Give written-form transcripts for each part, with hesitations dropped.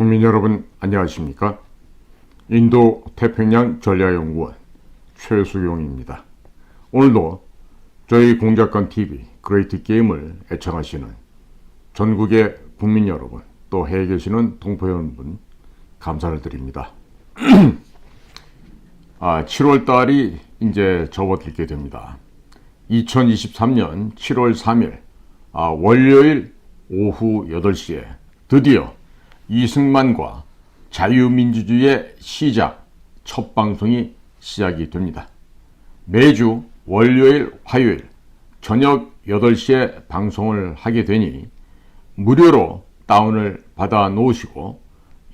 국민 여러분 안녕하십니까? 인도 태평양 전략연구원 최수용입니다. 오늘도 저희 공작관TV 그레이트 게임을 애청하시는 전국의 국민 여러분, 또 해외 계시는 동포 여러분 감사를 드립니다. 7월달이 이제 접어들게 됩니다. 2023년 7월 3일 월요일 오후 8시에 드디어 이승만과 자유민주주의의 시작 첫 방송이 시작이 됩니다. 매주 월요일, 화요일 저녁 8시에 방송을 하게 되니 무료로 다운을 받아 놓으시고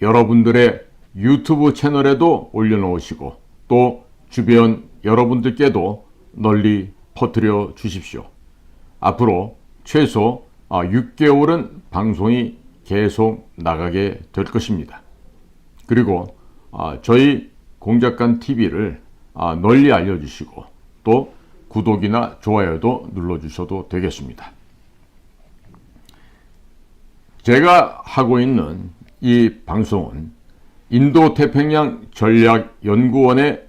여러분들의 유튜브 채널에도 올려놓으시고 또 주변 여러분들께도 널리 퍼뜨려 주십시오. 앞으로 최소 6개월은 방송이 계속 나가게 될 것입니다. 그리고 저희 공작관TV를 널리 알려주시고 또 구독이나 좋아요도 눌러주셔도 되겠습니다. 제가 하고 있는 이 방송은 인도태평양 전략연구원의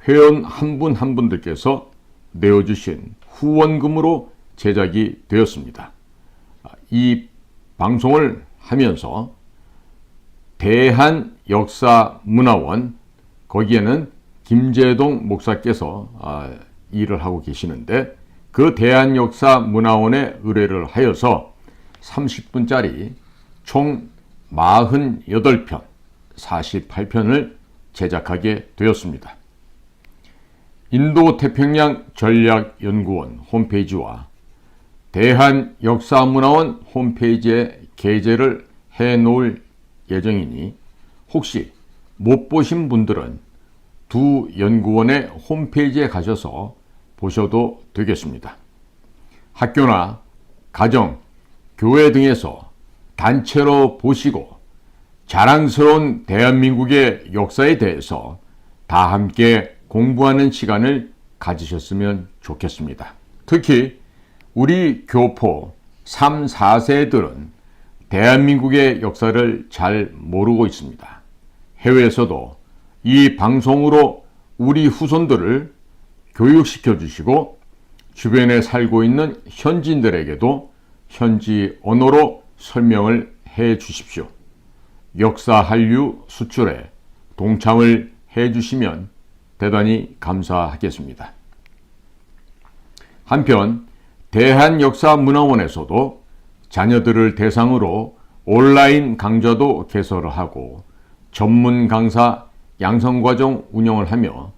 회원 한 분 한 분들께서 내어주신 후원금으로 제작이 되었습니다. 이 방송을 하면서 대한역사문화원, 거기에는 김재동 목사께서 일을 하고 계시는데 그 대한역사문화원에 의뢰를 하여서 30분짜리 총 48편, 48편을 제작하게 되었습니다. 인도태평양 전략연구원 홈페이지와 대한역사문화원 홈페이지에 게재를 해놓을 예정이니 혹시 못 보신 분들은 두 연구원의 홈페이지에 가셔서 보셔도 되겠습니다. 학교나 가정, 교회 등에서 단체로 보시고 자랑스러운 대한민국의 역사에 대해서 다 함께 공부하는 시간을 가지셨으면 좋겠습니다. 특히 우리 교포 3, 4세들은 대한민국의 역사를 잘 모르고 있습니다. 해외에서도 이 방송으로 우리 후손들을 교육시켜 주시고 주변에 살고 있는 현지인들에게도 현지 언어로 설명을 해 주십시오. 역사 한류 수출에 동참을 해 주시면 대단히 감사하겠습니다. 한편 대한역사문화원에서도 자녀들을 대상으로 온라인 강좌도 개설을 하고 전문 강사 양성과정 운영을 하며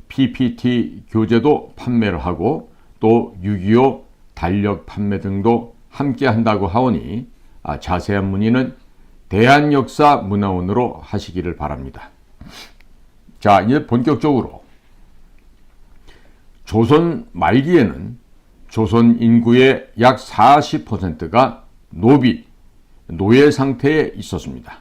PPT 교재도 판매를 하고 또 6.25 달력 판매 등도 함께 한다고 하오니 자세한 문의는 대한역사문화원으로 하시기를 바랍니다. 자, 이제 본격적으로 조선 말기에는 조선 인구의 약 40%가 노예 상태에 있었습니다.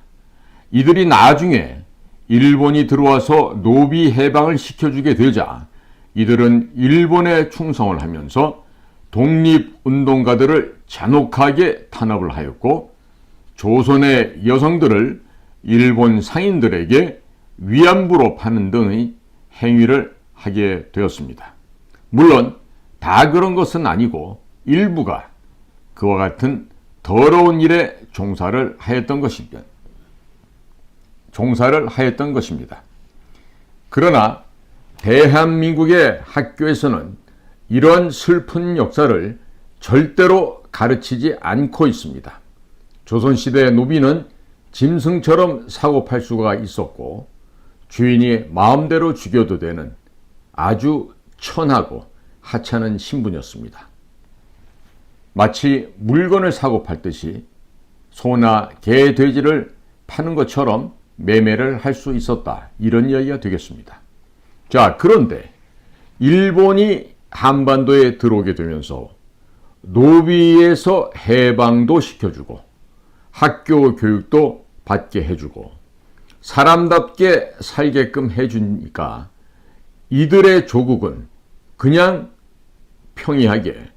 이들이 나중에 일본이 들어와서 노비 해방을 시켜주게 되자 이들은 일본에 충성을 하면서 독립운동가들을 잔혹하게 탄압을 하였고 조선의 여성들을 일본 상인들에게 위안부로 파는 등의 행위를 하게 되었습니다. 물론 다 그런 것은 아니고 일부가 그와 같은 더러운 일에 종사를 하였던 것입니다. 그러나 대한민국의 학교에서는 이런 슬픈 역사를 절대로 가르치지 않고 있습니다. 조선시대의 노비는 짐승처럼 사고팔 수가 있었고 주인이 마음대로 죽여도 되는 아주 천하고 하찮은 신분이었습니다. 마치 물건을 사고 팔듯이 소나 개, 돼지를 파는 것처럼 매매를 할 수 있었다. 이런 이야기가 되겠습니다. 자, 그런데 일본이 한반도에 들어오게 되면서 노비에서 해방도 시켜주고 학교 교육도 받게 해주고 사람답게 살게끔 해주니까 이들의 조국은 그냥 평이하게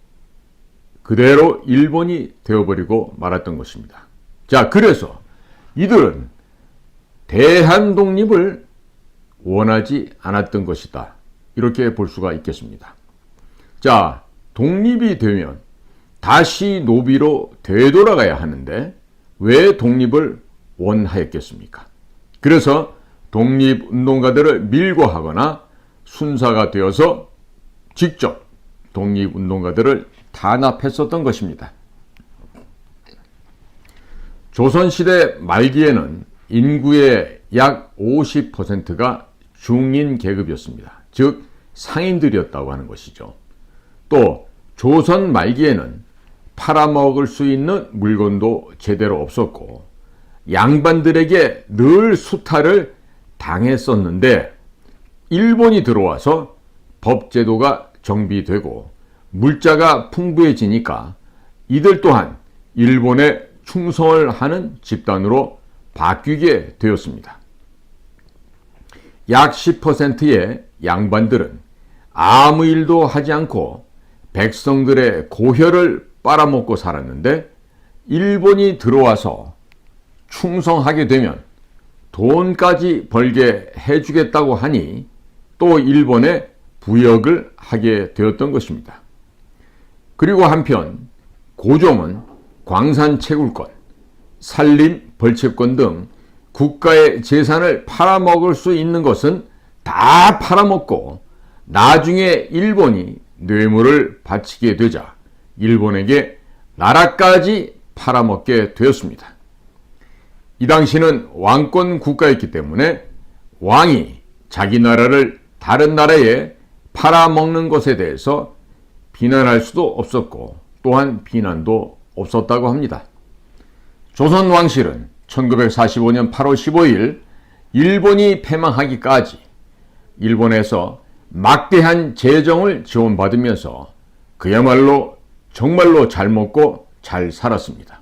그대로 일본이 되어버리고 말았던 것입니다. 자, 그래서 이들은 대한 독립을 원하지 않았던 것이다. 이렇게 볼 수가 있겠습니다. 자, 독립이 되면 다시 노비로 되돌아가야 하는데 왜 독립을 원하였겠습니까? 그래서 독립운동가들을 밀고 하거나 순사가 되어서 직접 독립운동가들을 탄압했었던 것입니다. 조선시대 말기에는 인구의 약 50%가 중인 계급이었습니다. 즉 상인들이었다고 하는 것이죠. 또 조선 말기에는 팔아먹을 수 있는 물건도 제대로 없었고 양반들에게 늘 수탈을 당했었는데 일본이 들어와서 법제도가 정비되고 물자가 풍부해지니까 이들 또한 일본에 충성을 하는 집단으로 바뀌게 되었습니다. 약 10%의 양반들은 아무 일도 하지 않고 백성들의 고혈을 빨아먹고 살았는데 일본이 들어와서 충성하게 되면 돈까지 벌게 해주겠다고 하니 또 일본에 부역을 하게 되었던 것입니다. 그리고 한편 고종은 광산 채굴권, 산림 벌채권 등 국가의 재산을 팔아먹을 수 있는 것은 다 팔아먹고 나중에 일본이 뇌물을 바치게 되자 일본에게 나라까지 팔아먹게 되었습니다. 이 당시는 왕권 국가였기 때문에 왕이 자기 나라를 다른 나라에 팔아먹는 것에 대해서 비난할 수도 없었고 또한 비난도 없었다고 합니다. 조선 왕실은 1945년 8월 15일 일본이 패망하기까지 일본에서 막대한 재정을 지원받으면서 그야말로 정말로 잘 먹고 잘 살았습니다.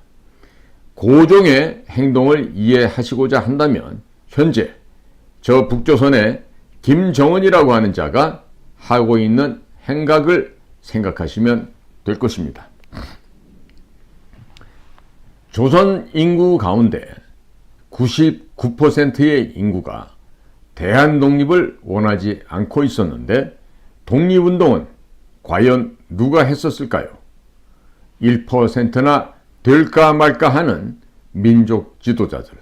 고종의 행동을 이해하시고자 한다면 현재 저 북조선의 김정은이라고 하는 자가 하고 있는 행각을 생각하시면 될 것입니다. 조선 인구 가운데 99%의 인구가 대한 독립을 원하지 않고 있었는데 독립운동은 과연 누가 했었을까요? 1%나 될까 말까 하는 민족 지도자들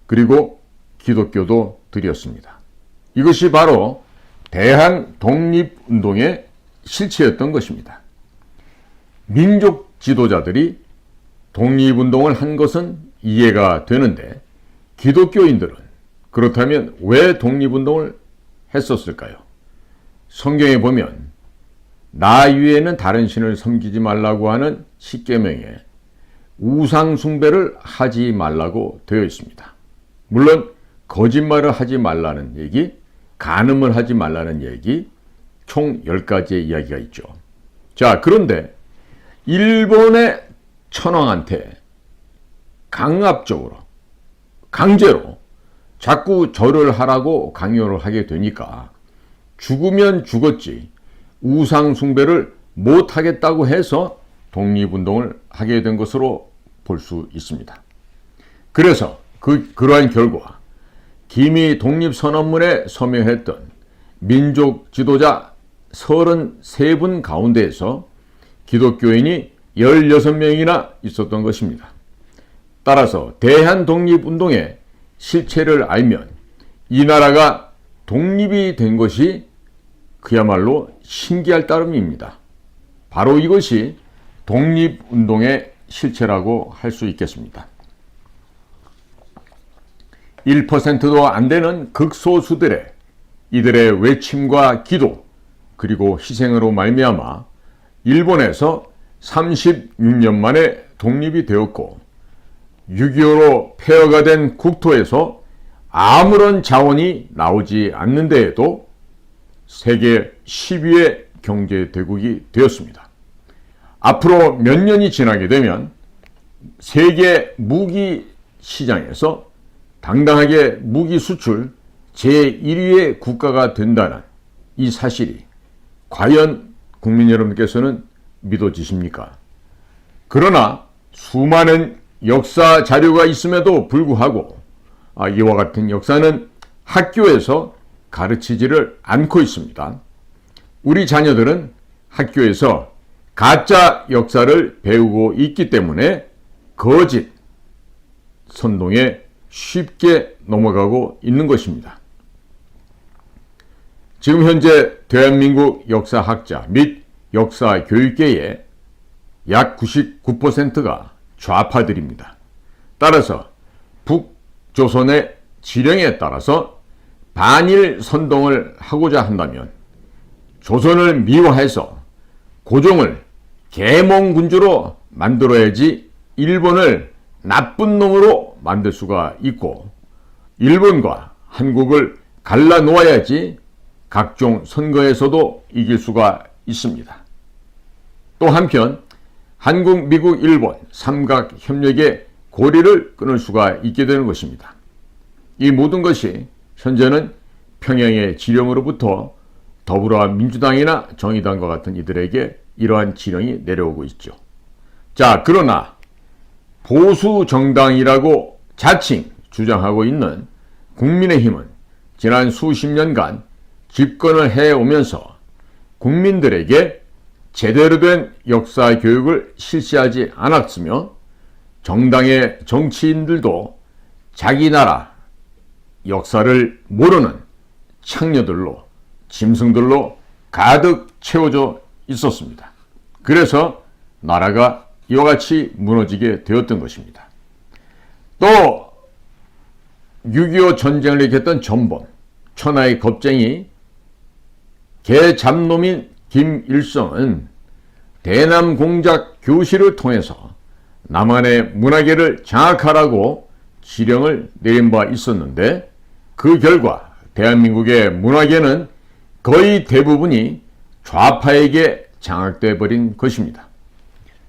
그리고 기독교도 들이었습니다. 이것이 바로 대한 독립운동의 실체였던 것입니다. 민족 지도자들이 독립운동을 한 것은 이해가 되는데 기독교인들은 그렇다면 왜 독립운동을 했었을까요? 성경에 보면 나 위에는 다른 신을 섬기지 말라고 하는 십계명에 우상 숭배를 하지 말라고 되어 있습니다. 물론 거짓말을 하지 말라는 얘기, 간음을 하지 말라는 얘기, 총 10가지의 이야기가 있죠. 자, 그런데 일본의 천황한테 강압적으로, 강제로 자꾸 절을 하라고 강요를 하게 되니까 죽으면 죽었지 우상 숭배를 못하겠다고 해서 독립운동을 하게 된 것으로 볼 수 있습니다. 그래서 그러한 결과 기미 독립선언문에 서명했던 민족 지도자 33분 가운데에서 기독교인이 16명이나 있었던 것입니다. 따라서 대한독립운동의 실체를 알면 이 나라가 독립이 된 것이 그야말로 신기할 따름입니다. 바로 이것이 독립운동의 실체라고 할 수 있겠습니다. 1%도 안 되는 극소수들의 이들의 외침과 기도 그리고 희생으로 말미암아 일본에서 36년 만에 독립이 되었고 6.25로 폐허가 된 국토에서 아무런 자원이 나오지 않는 데에도 세계 10위의 경제대국이 되었습니다. 앞으로 몇 년이 지나게 되면 세계 무기 시장에서 당당하게 무기 수출 제1위의 국가가 된다는 이 사실이 과연 국민 여러분께서는 믿어지십니까? 그러나 수많은 역사 자료가 있음에도 불구하고 이와 같은 역사는 학교에서 가르치지를 않고 있습니다. 우리 자녀들은 학교에서 가짜 역사를 배우고 있기 때문에 거짓 선동에 쉽게 넘어가고 있는 것입니다. 지금 현재 대한민국 역사학자 및 역사교육계의 약 99%가 좌파들입니다. 따라서 북조선의 지령에 따라서 반일 선동을 하고자 한다면 조선을 미화해서 고종을 계몽군주로 만들어야지 일본을 나쁜 놈으로 만들 수가 있고, 일본과 한국을 갈라놓아야지 각종 선거에서도 이길 수가 있습니다. 또 한편 한국, 미국, 일본 삼각협력의 고리를 끊을 수가 있게 되는 것입니다. 이 모든 것이 현재는 평양의 지령으로부터 더불어민주당이나 정의당과 같은 이들에게 이러한 지령이 내려오고 있죠. 자, 그러나 보수 정당이라고 자칭 주장하고 있는 국민의힘은 지난 수십 년간 집권을 해오면서 국민들에게 제대로 된 역사 교육을 실시하지 않았으며, 정당의 정치인들도 자기 나라 역사를 모르는 창녀들로, 짐승들로 가득 채워져 있었습니다. 그래서 나라가 이와 같이 무너지게 되었던 것입니다. 또 6.25 전쟁을 일으켰던 전범, 천하의 겁쟁이 개잡놈인 김일성은 대남 공작 교실을 통해서 남한의 문화계를 장악하라고 지령을 내린 바 있었는데, 그 결과 대한민국의 문화계는 거의 대부분이 좌파에게 장악돼 버린 것입니다.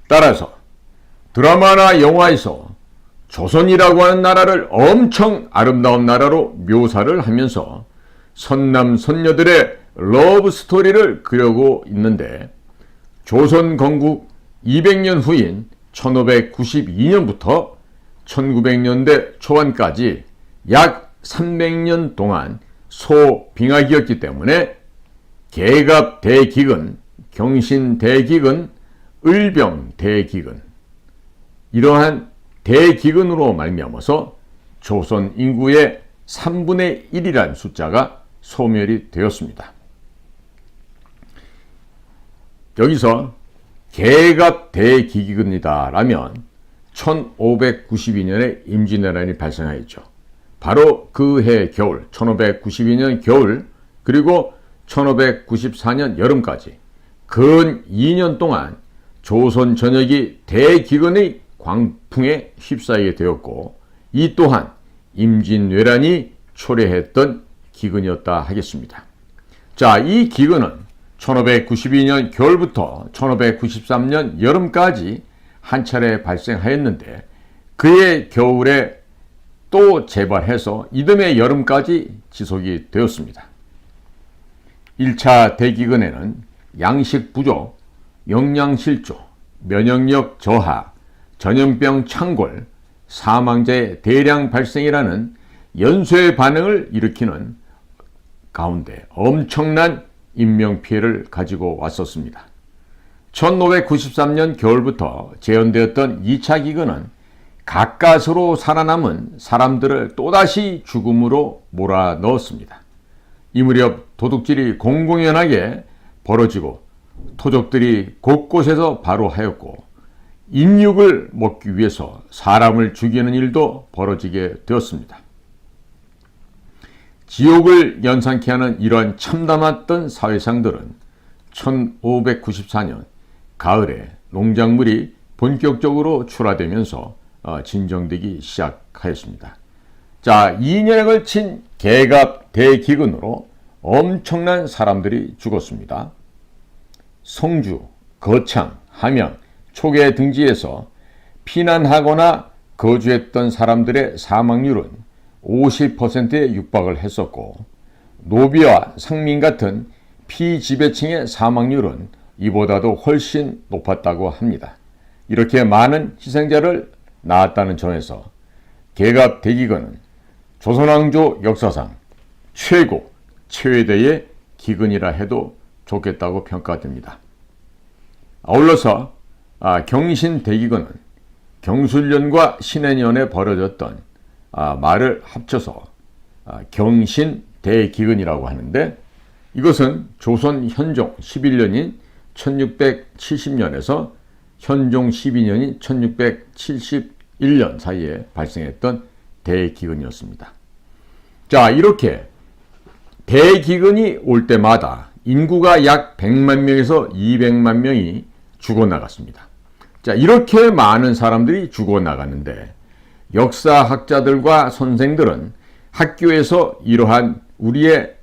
따라서 드라마나 영화에서 조선이라고 하는 나라를 엄청 아름다운 나라로 묘사를 하면서 선남 선녀들의 러브 스토리를 그려고 있는데, 조선 건국 200년 후인 1592년부터 1900년대 초반까지 약 300년 동안 소빙하기였기 때문에 계갑대기근, 경신대기근, 을병대기근, 이러한 대기근으로 말미암아서 조선 인구의 3분의 1이라는 숫자가 소멸이 되었습니다. 여기서 계갑대기근이다 라면 1592년에 임진왜란이 발생하였죠. 바로 그 해 겨울, 1592년 겨울, 그리고 1594년 여름까지 근 2년 동안 조선 전역이 대기근의 광풍에 휩싸이게 되었고, 이 또한 임진왜란이 초래했던 기근이었다 하겠습니다. 자, 이 기근은 1592년 겨울부터 1593년 여름까지 한 차례 발생하였는데, 그해 겨울에 또 재발해서 이듬해 여름까지 지속이 되었습니다. 1차 대기근에는 양식 부족, 영양실조, 면역력 저하, 전염병 창궐, 사망자의 대량 발생이라는 연쇄 반응을 일으키는 가운데 엄청난 인명피해를 가지고 왔었습니다. 1593년 겨울부터 재현되었던 2차 기근은 가까스로 살아남은 사람들을 또다시 죽음으로 몰아넣었습니다. 이 무렵 도둑질이 공공연하게 벌어지고 토족들이 곳곳에서 바로하였고, 인육을 먹기 위해서 사람을 죽이는 일도 벌어지게 되었습니다. 지옥을 연상케 하는 이러한 참담했던 사회상들은 1594년 가을에 농작물이 본격적으로 출하되면서 진정되기 시작하였습니다. 자, 2년에 걸친 계갑 대기근으로 엄청난 사람들이 죽었습니다. 성주, 거창, 함양, 초계 등지에서 피난하거나 거주했던 사람들의 사망률은 50%에 육박을 했었고, 노비와 상민 같은 피지배층의 사망률은 이보다도 훨씬 높았다고 합니다. 이렇게 많은 희생자를 낳았다는 점에서 계갑 대기근은 조선왕조 역사상 최대의 기근이라 해도 좋겠다고 평가됩니다. 아울러서 경신대기근은 경술년과 신해년에 벌어졌던 말을 합쳐서 경신대기근이라고 하는데, 이것은 조선 현종 11년인 1670년에서 현종 12년인 1671년 사이에 발생했던 대기근이었습니다. 자, 이렇게 대기근이 올 때마다 인구가 약 100만 명에서 200만 명이 죽어나갔습니다. 자, 이렇게 많은 사람들이 죽어나가는데 역사학자들과 선생들은 학교에서 이러한 우리의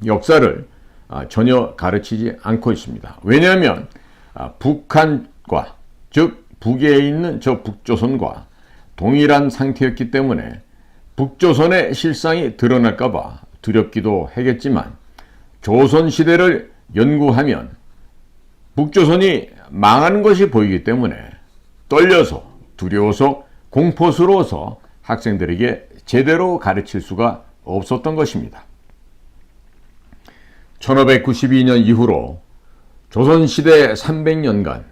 역사를 전혀 가르치지 않고 있습니다. 왜냐하면 북한과, 즉 북에 있는 저 북조선과 동일한 상태였기 때문에 북조선의 실상이 드러날까 봐 두렵기도 하겠지만, 조선시대를 연구하면 북조선이 망하는 것이 보이기 때문에 떨려서, 두려워서, 공포스러워서 학생들에게 제대로 가르칠 수가 없었던 것입니다. 1592년 이후로 조선시대 300년간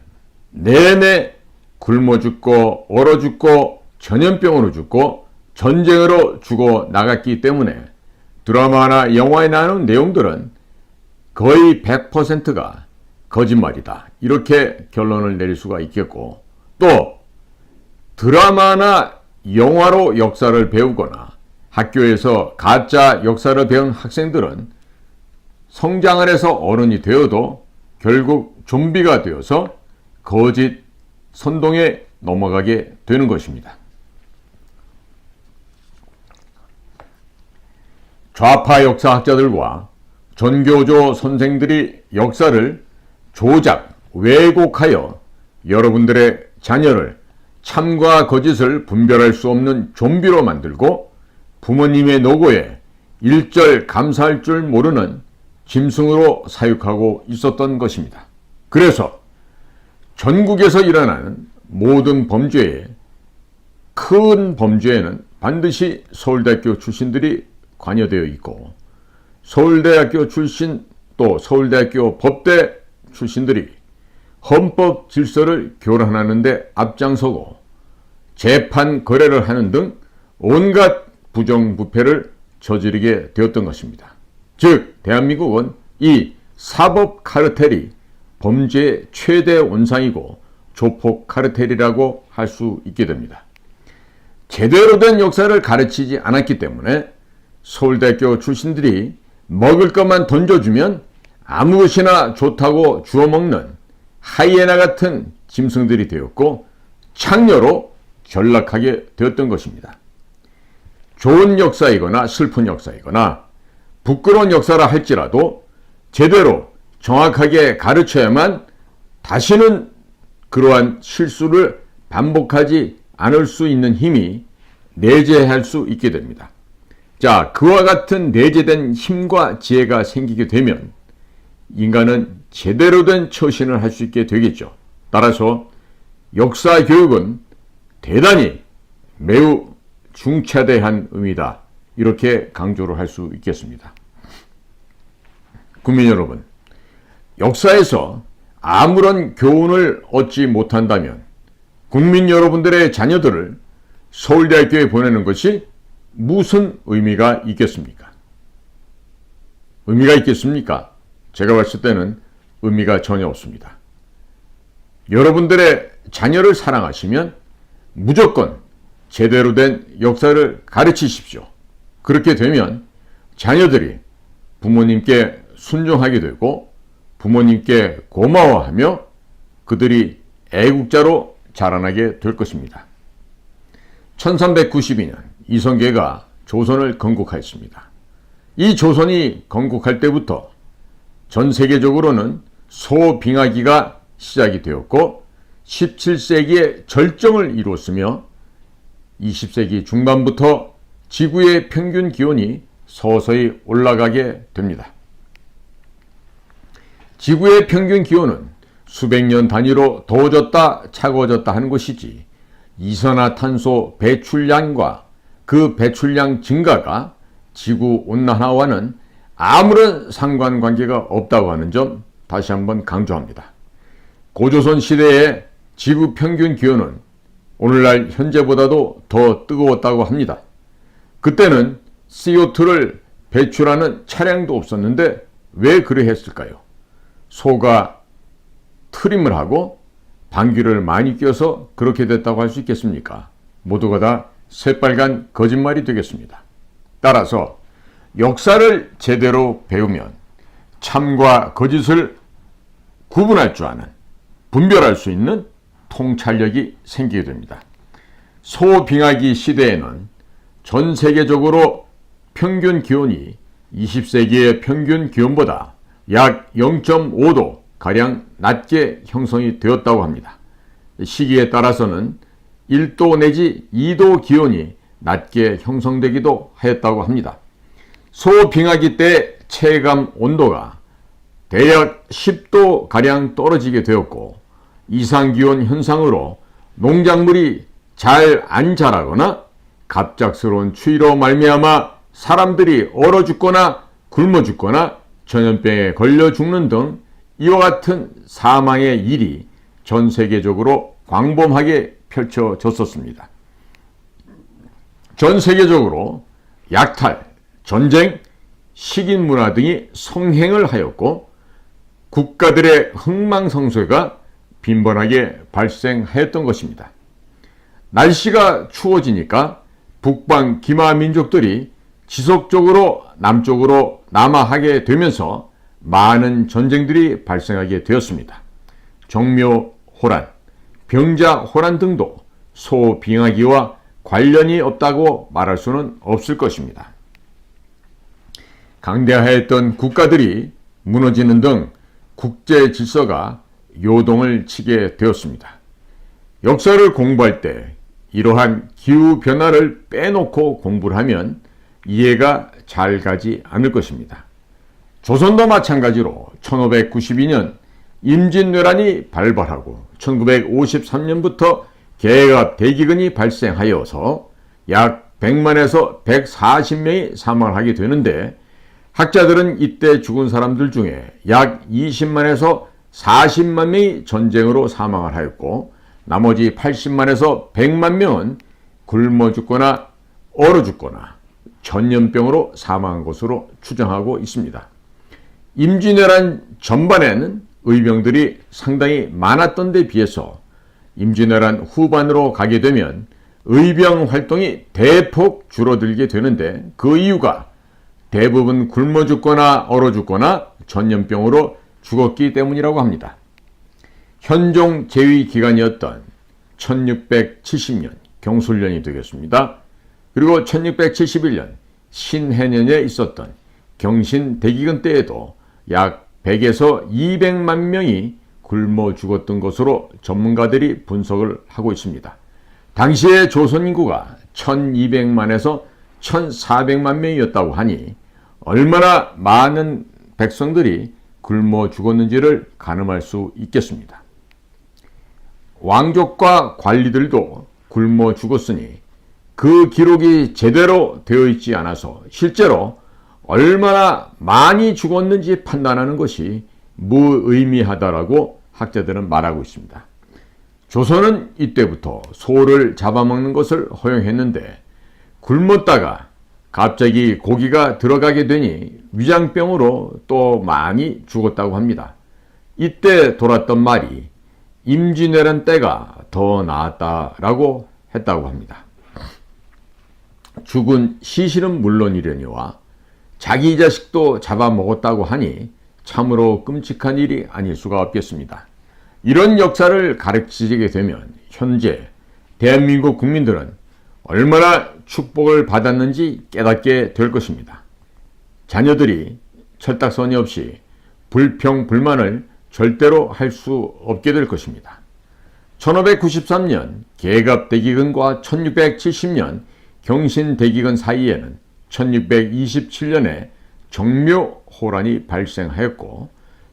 내내 굶어 죽고 얼어 죽고 전염병으로 죽고 전쟁으로 죽어 나갔기 때문에 드라마나 영화에 나오는 내용들은 거의 100%가 거짓말이다, 이렇게 결론을 내릴 수가 있겠고, 또 드라마나 영화로 역사를 배우거나 학교에서 가짜 역사를 배운 학생들은 성장을 해서 어른이 되어도 결국 좀비가 되어서 거짓 선동에 넘어가게 되는 것입니다. 좌파 역사학자들과 전교조 선생들이 역사를 조작, 왜곡하여 여러분들의 자녀를 참과 거짓을 분별할 수 없는 좀비로 만들고 부모님의 노고에 일절 감사할 줄 모르는 짐승으로 사육하고 있었던 것입니다. 그래서 전국에서 일어나는 모든 범죄에, 큰 범죄에는 반드시 서울대학교 출신들이 관여되어 있고, 서울대학교 출신 또 서울대학교 법대 출신들이 헌법 질서를 교란하는 데 앞장서고 재판 거래를 하는 등 온갖 부정부패를 저지르게 되었던 것입니다. 즉 대한민국은 이 사법 카르텔이 범죄의 최대 원상이고 조폭 카르텔이라고 할 수 있게 됩니다. 제대로 된 역사를 가르치지 않았기 때문에 서울대학교 출신들이 먹을 것만 던져주면 아무 것이나 좋다고 주워먹는 하이에나 같은 짐승들이 되었고 창녀로 전락하게 되었던 것입니다. 좋은 역사이거나 슬픈 역사이거나 부끄러운 역사라 할지라도 제대로 정확하게 가르쳐야만 다시는 그러한 실수를 반복하지 않을 수 있는 힘이 내재할 수 있게 됩니다. 자, 그와 같은 내재된 힘과 지혜가 생기게 되면 인간은 제대로 된 처신을 할 수 있게 되겠죠. 따라서 역사 교육은 대단히 매우 중차대한 의미다, 이렇게 강조를 할 수 있겠습니다. 국민 여러분, 역사에서 아무런 교훈을 얻지 못한다면 국민 여러분들의 자녀들을 서울대학교에 보내는 것이 무슨 의미가 있겠습니까? 의미가 있겠습니까? 제가 봤을 때는 의미가 전혀 없습니다. 여러분들의 자녀를 사랑하시면 무조건 제대로 된 역사를 가르치십시오. 그렇게 되면 자녀들이 부모님께 순종하게 되고 부모님께 고마워하며 그들이 애국자로 자라나게 될 것입니다. 1392년 이성계가 조선을 건국하였습니다. 이 조선이 건국할 때부터 전 세계적으로는 소빙하기가 시작이 되었고 17세기에 절정을 이루었으며 20세기 중반부터 지구의 평균 기온이 서서히 올라가게 됩니다. 지구의 평균 기온은 수백 년 단위로 더워졌다 차가워졌다 하는 것이지 이산화탄소 배출량과 그 배출량 증가가 지구온난화와는 아무런 상관관계가 없다고 하는 점 다시 한번 강조합니다. 고조선 시대의 지구 평균 기온은 오늘날 현재보다도 더 뜨거웠다고 합니다. 그때는 CO2를 배출하는 차량도 없었는데 왜 그래 했을까요? 소가 트림을 하고 방귀를 많이 뀌어서 그렇게 됐다고 할 수 있겠습니까? 모두가 다 새빨간 거짓말이 되겠습니다. 따라서 역사를 제대로 배우면 참과 거짓을 구분할 줄 아는, 분별할 수 있는 통찰력이 생기게 됩니다. 소빙하기 시대에는 전 세계적으로 평균 기온이 20세기의 평균 기온보다 약 0.5도 가량 낮게 형성이 되었다고 합니다. 시기에 따라서는 1도 내지 2도 기온이 낮게 형성되기도 하였다고 합니다. 소빙하기 때 체감 온도가 대략 10도 가량 떨어지게 되었고, 이상기온 현상으로 농작물이 잘 안 자라거나 갑작스러운 추위로 말미암아 사람들이 얼어 죽거나 굶어 죽거나 전염병에 걸려 죽는 등 이와 같은 사망의 일이 전 세계적으로 광범하게 펼쳐졌었습니다. 전 세계적으로 약탈, 전쟁, 식인 문화 등이 성행을 하였고, 국가들의 흥망성쇠가 빈번하게 발생하였던 것입니다. 날씨가 추워지니까 북방 기마 민족들이 지속적으로 남쪽으로 남하하게 되면서 많은 전쟁들이 발생하게 되었습니다. 정묘호란, 병자호란 등도 소빙하기와 관련이 없다고 말할 수는 없을 것입니다. 강대하였던 국가들이 무너지는 등 국제 질서가 요동을 치게 되었습니다. 역사를 공부할 때 이러한 기후변화를 빼놓고 공부를 하면 이해가 잘 가지 않을 것입니다. 조선도 마찬가지로 1592년 임진왜란이 발발하고 1953년부터 개갑 대기근이 발생하여서 약 100만에서 140명이 사망하게 되는데, 학자들은 이때 죽은 사람들 중에 약 20만에서 40만 명이 전쟁으로 사망을 하였고, 나머지 80만에서 100만 명은 굶어 죽거나 얼어 죽거나 전염병으로 사망한 것으로 추정하고 있습니다. 임진왜란 전반에는 의병들이 상당히 많았던 데 비해서 임진왜란 후반으로 가게 되면 의병 활동이 대폭 줄어들게 되는데, 그 이유가 대부분 굶어 죽거나 얼어 죽거나 전염병으로 죽었기 때문이라고 합니다. 현종 제위 기간이었던 1670년 경술년이 되겠습니다. 그리고 1671년 신해년에 있었던 경신대기근 때에도 약 100에서 200만 명이 굶어 죽었던 것으로 전문가들이 분석을 하고 있습니다. 당시의 조선 인구가 1200만에서 1400만 명이었다고 하니 얼마나 많은 백성들이 굶어 죽었는지를 가늠할 수 있겠습니다. 왕족과 관리들도 굶어 죽었으니 그 기록이 제대로 되어 있지 않아서 실제로 얼마나 많이 죽었는지 판단하는 것이 무의미하다라고 학자들은 말하고 있습니다. 조선은 이때부터 소를 잡아먹는 것을 허용했는데, 굶었다가 갑자기 고기가 들어가게 되니 위장병으로 또 많이 죽었다고 합니다. 이때 돌았던 말이 임진왜란 때가 더 나았다라고 했다고 합니다. 죽은 시신은 물론이려니와 자기 자식도 잡아먹었다고 하니 참으로 끔찍한 일이 아닐 수가 없겠습니다. 이런 역사를 가르치게 되면 현재 대한민국 국민들은 얼마나 축복을 받았는지 깨닫게 될 것입니다. 자녀들이 철딱서니 없이 불평, 불만을 절대로 할 수 없게 될 것입니다. 1593년 개갑대기근과 1670년 경신대기근 사이에는 1627년에 정묘호란이 발생하였고,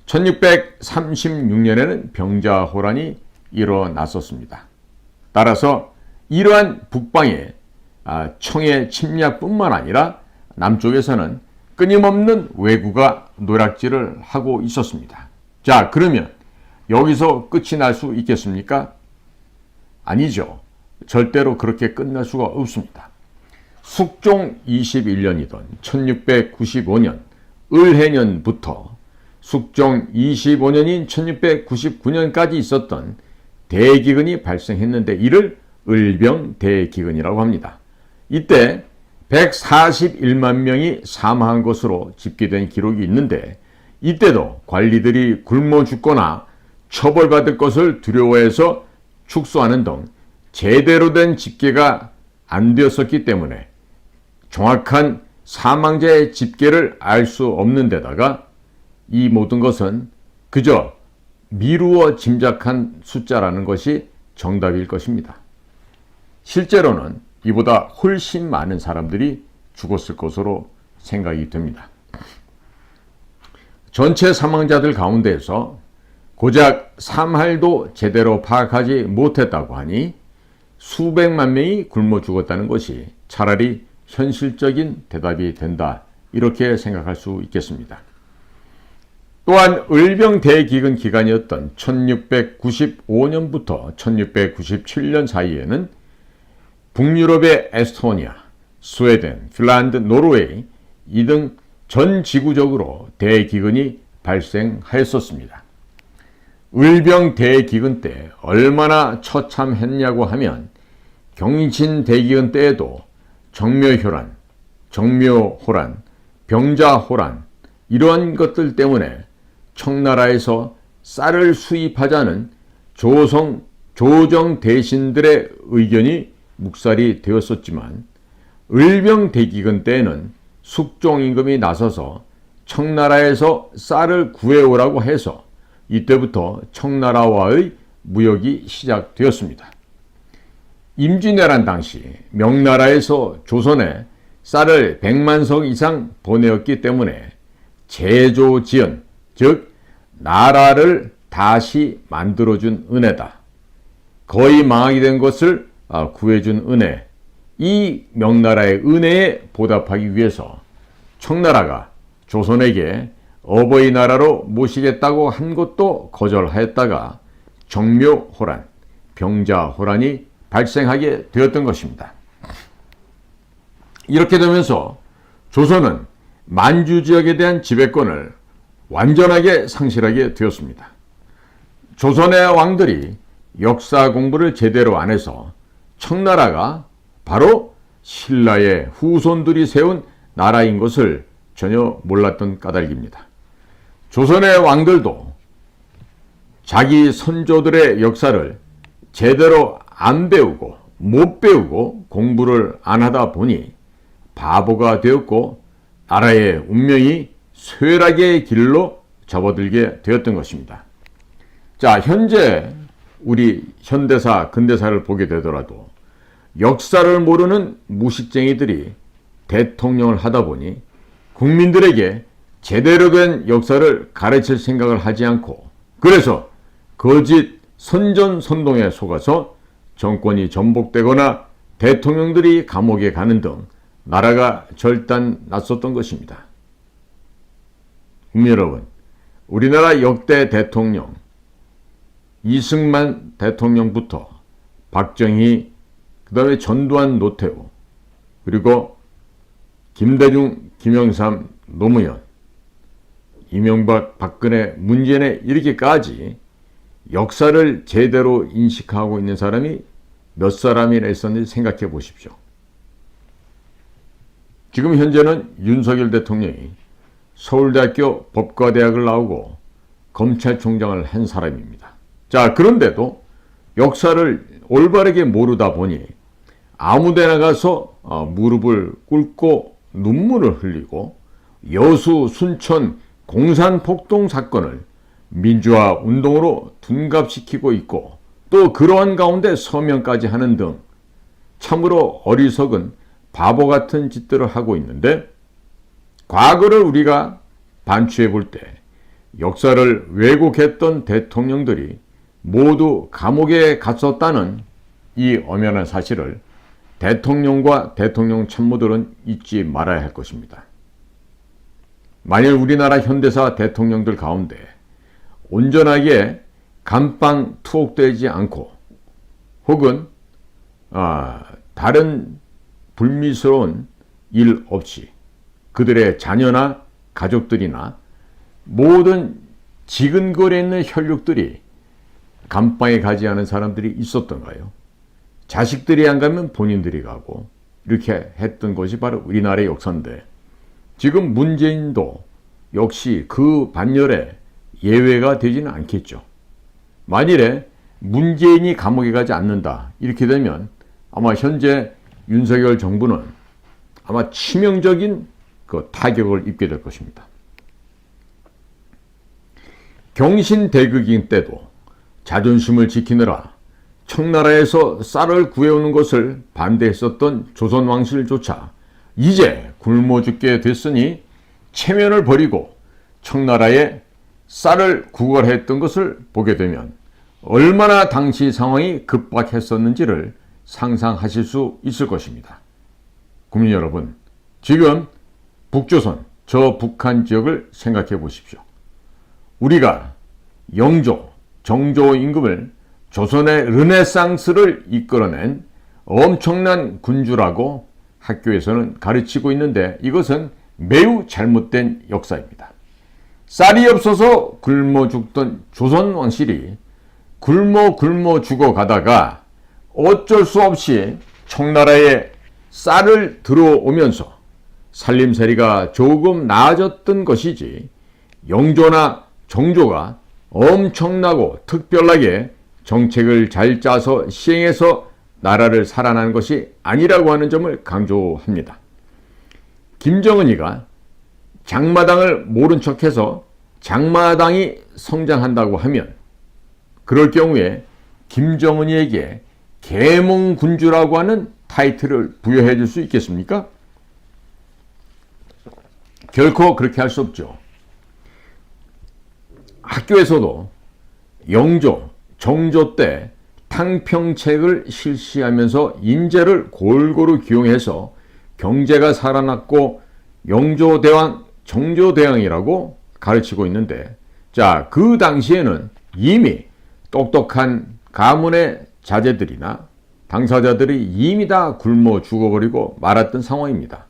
1636년에는 병자호란이 일어났었습니다. 따라서 이러한 북방의 청해 침략뿐만 아니라 남쪽에서는 끊임없는 왜구가 노략질을 하고 있었습니다. 자, 그러면 여기서 끝이 날 수 있겠습니까? 아니죠. 절대로 그렇게 끝날 수가 없습니다. 숙종 21년이던 1695년 을해년부터 숙종 25년인 1699년까지 있었던 대기근이 발생했는데 이를 을병대기근이라고 합니다. 이때 141만 명이 사망한 것으로 집계된 기록이 있는데 이때도 관리들이 굶어 죽거나 처벌받을 것을 두려워해서 축소하는 등 제대로 된 집계가 안 되었었기 때문에 정확한 사망자의 집계를 알 수 없는 데다가 이 모든 것은 그저 미루어 짐작한 숫자라는 것이 정답일 것입니다. 실제로는 이보다 훨씬 많은 사람들이 죽었을 것으로 생각이 됩니다. 전체 사망자들 가운데에서 고작 3할도 제대로 파악하지 못했다고 하니 수백만 명이 굶어 죽었다는 것이 차라리 현실적인 대답이 된다, 이렇게 생각할 수 있겠습니다. 또한 을병대기근 기간이었던 1695년부터 1697년 사이에는 북유럽의 에스토니아, 스웨덴, 핀란드, 노르웨이 이 등 전 지구적으로 대기근이 발생하였었습니다. 을병대기근 때 얼마나 처참했냐고 하면 경신대기근 때에도 정묘혈환, 정묘호란, 병자호란 이러한 것들 때문에 청나라에서 쌀을 수입하자는 조정 대신들의 의견이 묵살이 되었었지만 을병대기근 때에는 숙종 임금이 나서서 청나라에서 쌀을 구해오라고 해서 이때부터 청나라와의 무역이 시작되었습니다. 임진왜란 당시 명나라에서 조선에 쌀을 100만 석 이상 보내었기 때문에 제조지은, 즉 나라를 다시 만들어준 은혜다. 거의 망하게 된 것을 구해준 은혜, 이 명나라의 은혜에 보답하기 위해서 청나라가 조선에게 어버이나라로 모시겠다고 한 것도 거절하였다가 정묘호란, 병자호란이 발생하게 되었던 것입니다. 이렇게 되면서 조선은 만주 지역에 대한 지배권을 완전하게 상실하게 되었습니다. 조선의 왕들이 역사 공부를 제대로 안 해서 청나라가 바로 신라의 후손들이 세운 나라인 것을 전혀 몰랐던 까닭입니다. 조선의 왕들도 자기 선조들의 역사를 제대로 안 배우고 못 배우고 공부를 안 하다 보니 바보가 되었고 나라의 운명이 쇠락의 길로 접어들게 되었던 것입니다. 자, 현재 우리 현대사, 근대사를 보게 되더라도 역사를 모르는 무식쟁이들이 대통령을 하다 보니 국민들에게 제대로 된 역사를 가르칠 생각을 하지 않고 그래서 거짓 선전선동에 속아서 정권이 전복되거나 대통령들이 감옥에 가는 등 나라가 절단났었던 것입니다. 국민 여러분, 우리나라 역대 대통령 이승만 대통령부터 박정희, 그 다음에 전두환, 노태우, 그리고 김대중, 김영삼, 노무현, 이명박, 박근혜, 문재인에 이렇게까지 역사를 제대로 인식하고 있는 사람이 몇 사람이나 있었는지 생각해 보십시오. 지금 현재는 윤석열 대통령이 서울대학교 법과대학을 나오고 검찰총장을 한 사람입니다. 자, 그런데도 역사를 올바르게 모르다 보니 아무데나 가서 무릎을 꿇고 눈물을 흘리고 여수, 순천, 공산폭동 사건을 민주화 운동으로 둔갑시키고 있고 또 그러한 가운데 서명까지 하는 등 참으로 어리석은 바보 같은 짓들을 하고 있는데 과거를 우리가 반추해 볼 때 역사를 왜곡했던 대통령들이 모두 감옥에 갔었다는 이 엄연한 사실을 대통령과 대통령 참모들은 잊지 말아야 할 것입니다. 만일 우리나라 현대사 대통령들 가운데 온전하게 감방 투옥되지 않고 혹은 다른 불미스러운 일 없이 그들의 자녀나 가족들이나 모든 지근거리에 있는 혈육들이 감방에 가지 않은 사람들이 있었던가요? 자식들이 안 가면 본인들이 가고 이렇게 했던 것이 바로 우리나라의 역사인데, 지금 문재인도 역시 그 반열에 예외가 되지는 않겠죠. 만일에 문재인이 감옥에 가지 않는다 이렇게 되면 아마 현재 윤석열 정부는 아마 치명적인 그 타격을 입게 될 것입니다. 경신대극인 때도 자존심을 지키느라 청나라에서 쌀을 구해오는 것을 반대했었던 조선 왕실조차 이제 굶어 죽게 됐으니 체면을 버리고 청나라에 쌀을 구걸했던 것을 보게 되면 얼마나 당시 상황이 급박했었는지를 상상하실 수 있을 것입니다. 국민 여러분, 지금 북조선, 저 북한 지역을 생각해 보십시오. 우리가 영조, 정조 임금을 조선의 르네상스를 이끌어낸 엄청난 군주라고 학교에서는 가르치고 있는데, 이것은 매우 잘못된 역사입니다. 쌀이 없어서 굶어 죽던 조선 왕실이 굶어 죽어가다가 어쩔 수 없이 청나라에 쌀을 들어오면서 살림살이가 조금 나아졌던 것이지, 영조나 정조가 엄청나고 특별하게 정책을 잘 짜서 시행해서 나라를 살아난 것이 아니라고 하는 점을 강조합니다. 김정은이가 장마당을 모른 척해서 장마당이 성장한다고 하면, 그럴 경우에 김정은이에게 계몽군주라고 하는 타이틀을 부여해 줄 수 있겠습니까? 결코 그렇게 할 수 없죠. 학교에서도 영조, 정조 때 탕평책을 실시하면서 인재를 골고루 기용해서 경제가 살아났고 영조대왕, 정조대왕이라고 가르치고 있는데, 자, 그 당시에는 이미 똑똑한 가문의 자제들이나 당사자들이 이미 다 굶어 죽어버리고 말았던 상황입니다.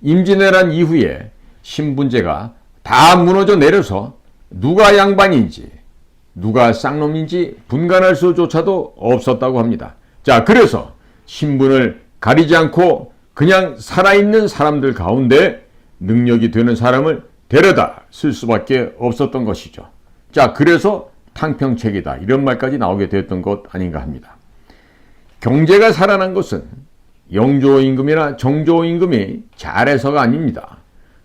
임진왜란 이후에 신분제가 다 무너져 내려서 누가 양반인지 누가 쌍놈인지 분간할 수조차도 없었다고 합니다. 자, 그래서 신분을 가리지 않고 그냥 살아있는 사람들 가운데 능력이 되는 사람을 데려다 쓸 수밖에 없었던 것이죠. 자, 그래서 탕평책이다 이런 말까지 나오게 되었던 것 아닌가 합니다. 경제가 살아난 것은 영조 임금이나 정조 임금이 잘해서가 아닙니다.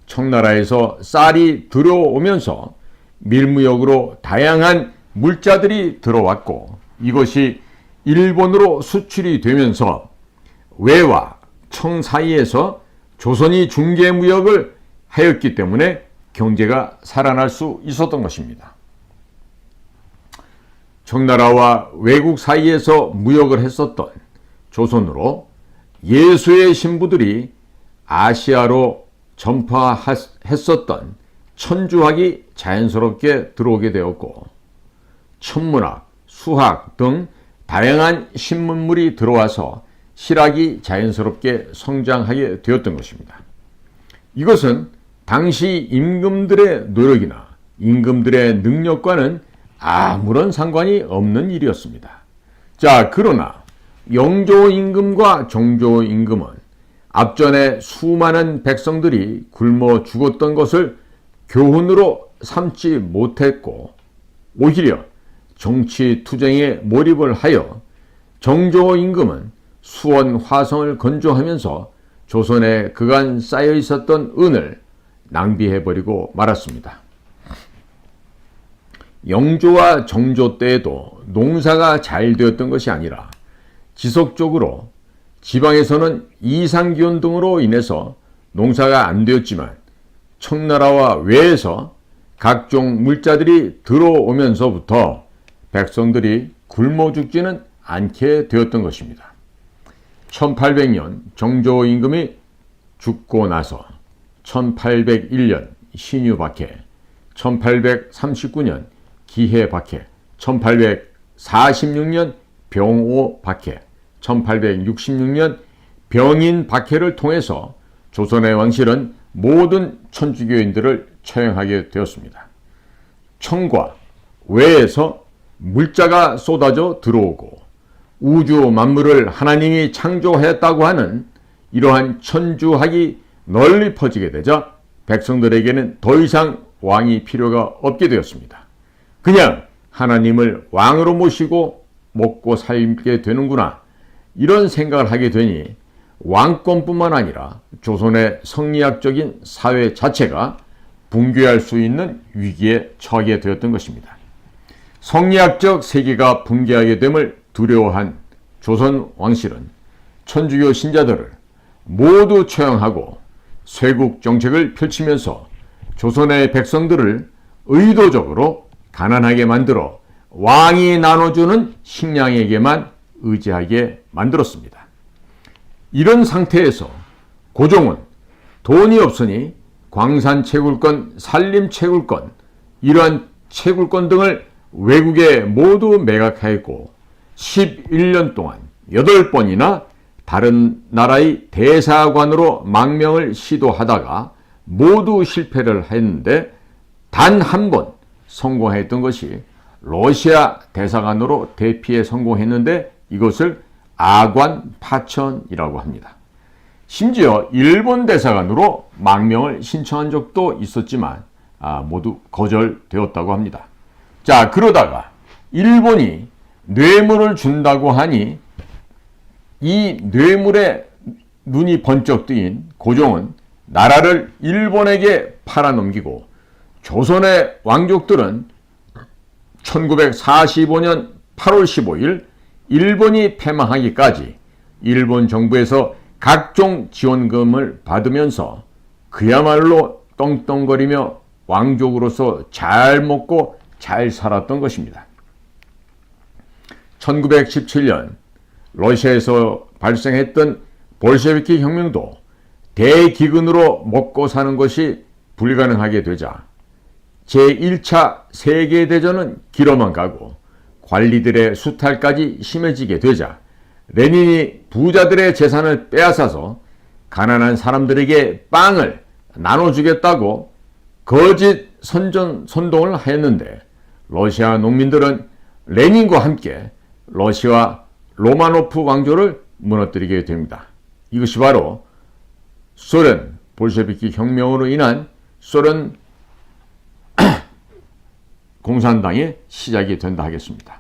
청나라에서 쌀이 들어오면서 밀무역으로 다양한 물자들이 들어왔고, 이것이 일본으로 수출이 되면서 외와 청 사이에서 조선이 중개무역을 하였기 때문에 경제가 살아날 수 있었던 것입니다. 청나라와 외국 사이에서 무역을 했었던 조선으로 예수의 신부들이 아시아로 전파했었던 천주학이 자연스럽게 들어오게 되었고, 천문학, 수학 등 다양한 신문물이 들어와서 실학이 자연스럽게 성장하게 되었던 것입니다. 이것은 당시 임금들의 노력이나 임금들의 능력과는 아무런 상관이 없는 일이었습니다. 자, 그러나 영조 임금과 정조 임금은 앞전에 수많은 백성들이 굶어 죽었던 것을 교훈으로 삼지 못했고, 오히려 정치 투쟁에 몰입을 하여 정조 임금은 수원 화성을 건조하면서 조선에 그간 쌓여 있었던 은을 낭비해버리고 말았습니다. 영조와 정조 때에도 농사가 잘 되었던 것이 아니라 지속적으로 지방에서는 이상기온 등으로 인해서 농사가 안 되었지만, 청나라와 외에서 각종 물자들이 들어오면서부터 백성들이 굶어 죽지는 않게 되었던 것입니다. 1800년 정조 임금이 죽고 나서 1801년 신유 박해, 1839년 기해 박해, 1846년 병오 박해, 1866년 병인 박해를 통해서 조선의 왕실은 모든 천주교인들을 처형하게 되었습니다. 천과 외에서 물자가 쏟아져 들어오고 우주 만물을 하나님이 창조했다고 하는 이러한 천주학이 널리 퍼지게 되자 백성들에게는 더 이상 왕이 필요가 없게 되었습니다. 그냥 하나님을 왕으로 모시고 먹고 살게 되는구나, 이런 생각을 하게 되니 왕권뿐만 아니라 조선의 성리학적인 사회 자체가 붕괴할 수 있는 위기에 처하게 되었던 것입니다. 성리학적 세계가 붕괴하게 됨을 두려워한 조선 왕실은 천주교 신자들을 모두 처형하고 쇄국 정책을 펼치면서 조선의 백성들을 의도적으로 가난하게 만들어 왕이 나눠주는 식량에게만 의지하게 만들었습니다. 이런 상태에서 고종은 돈이 없으니 광산 채굴권, 산림 채굴권, 이러한 채굴권 등을 외국에 모두 매각하였고 11년 동안 8번이나 다른 나라의 대사관으로 망명을 시도하다가 모두 실패를 했는데 단 한 번 성공했던 것이 러시아 대사관으로 대피에 성공했는데 이것을 아관 파천이라고 합니다. 심지어 일본 대사관으로 망명을 신청한 적도 있었지만 모두 거절되었다고 합니다. 자, 그러다가 일본이 뇌물을 준다고 하니 이 뇌물에 눈이 번쩍 뜨인 고종은 나라를 일본에게 팔아넘기고 조선의 왕족들은 1945년 8월 15일 일본이 패망하기까지 일본 정부에서 각종 지원금을 받으면서 그야말로 떵떵거리며 왕족으로서 잘 먹고 잘 살았던 것입니다. 1917년 러시아에서 발생했던 볼셰비키 혁명도 대기근으로 먹고 사는 것이 불가능하게 되자 제1차 세계대전은 길어만 가고 관리들의 수탈까지 심해지게 되자 레닌이 부자들의 재산을 빼앗아서 가난한 사람들에게 빵을 나눠주겠다고 거짓 선동을 하였는데 러시아 농민들은 레닌과 함께 러시아 로마노프 왕조를 무너뜨리게 됩니다. 이것이 바로 소련 볼셰비키 혁명으로 인한 소련 공산당의 시작이 된다 하겠습니다.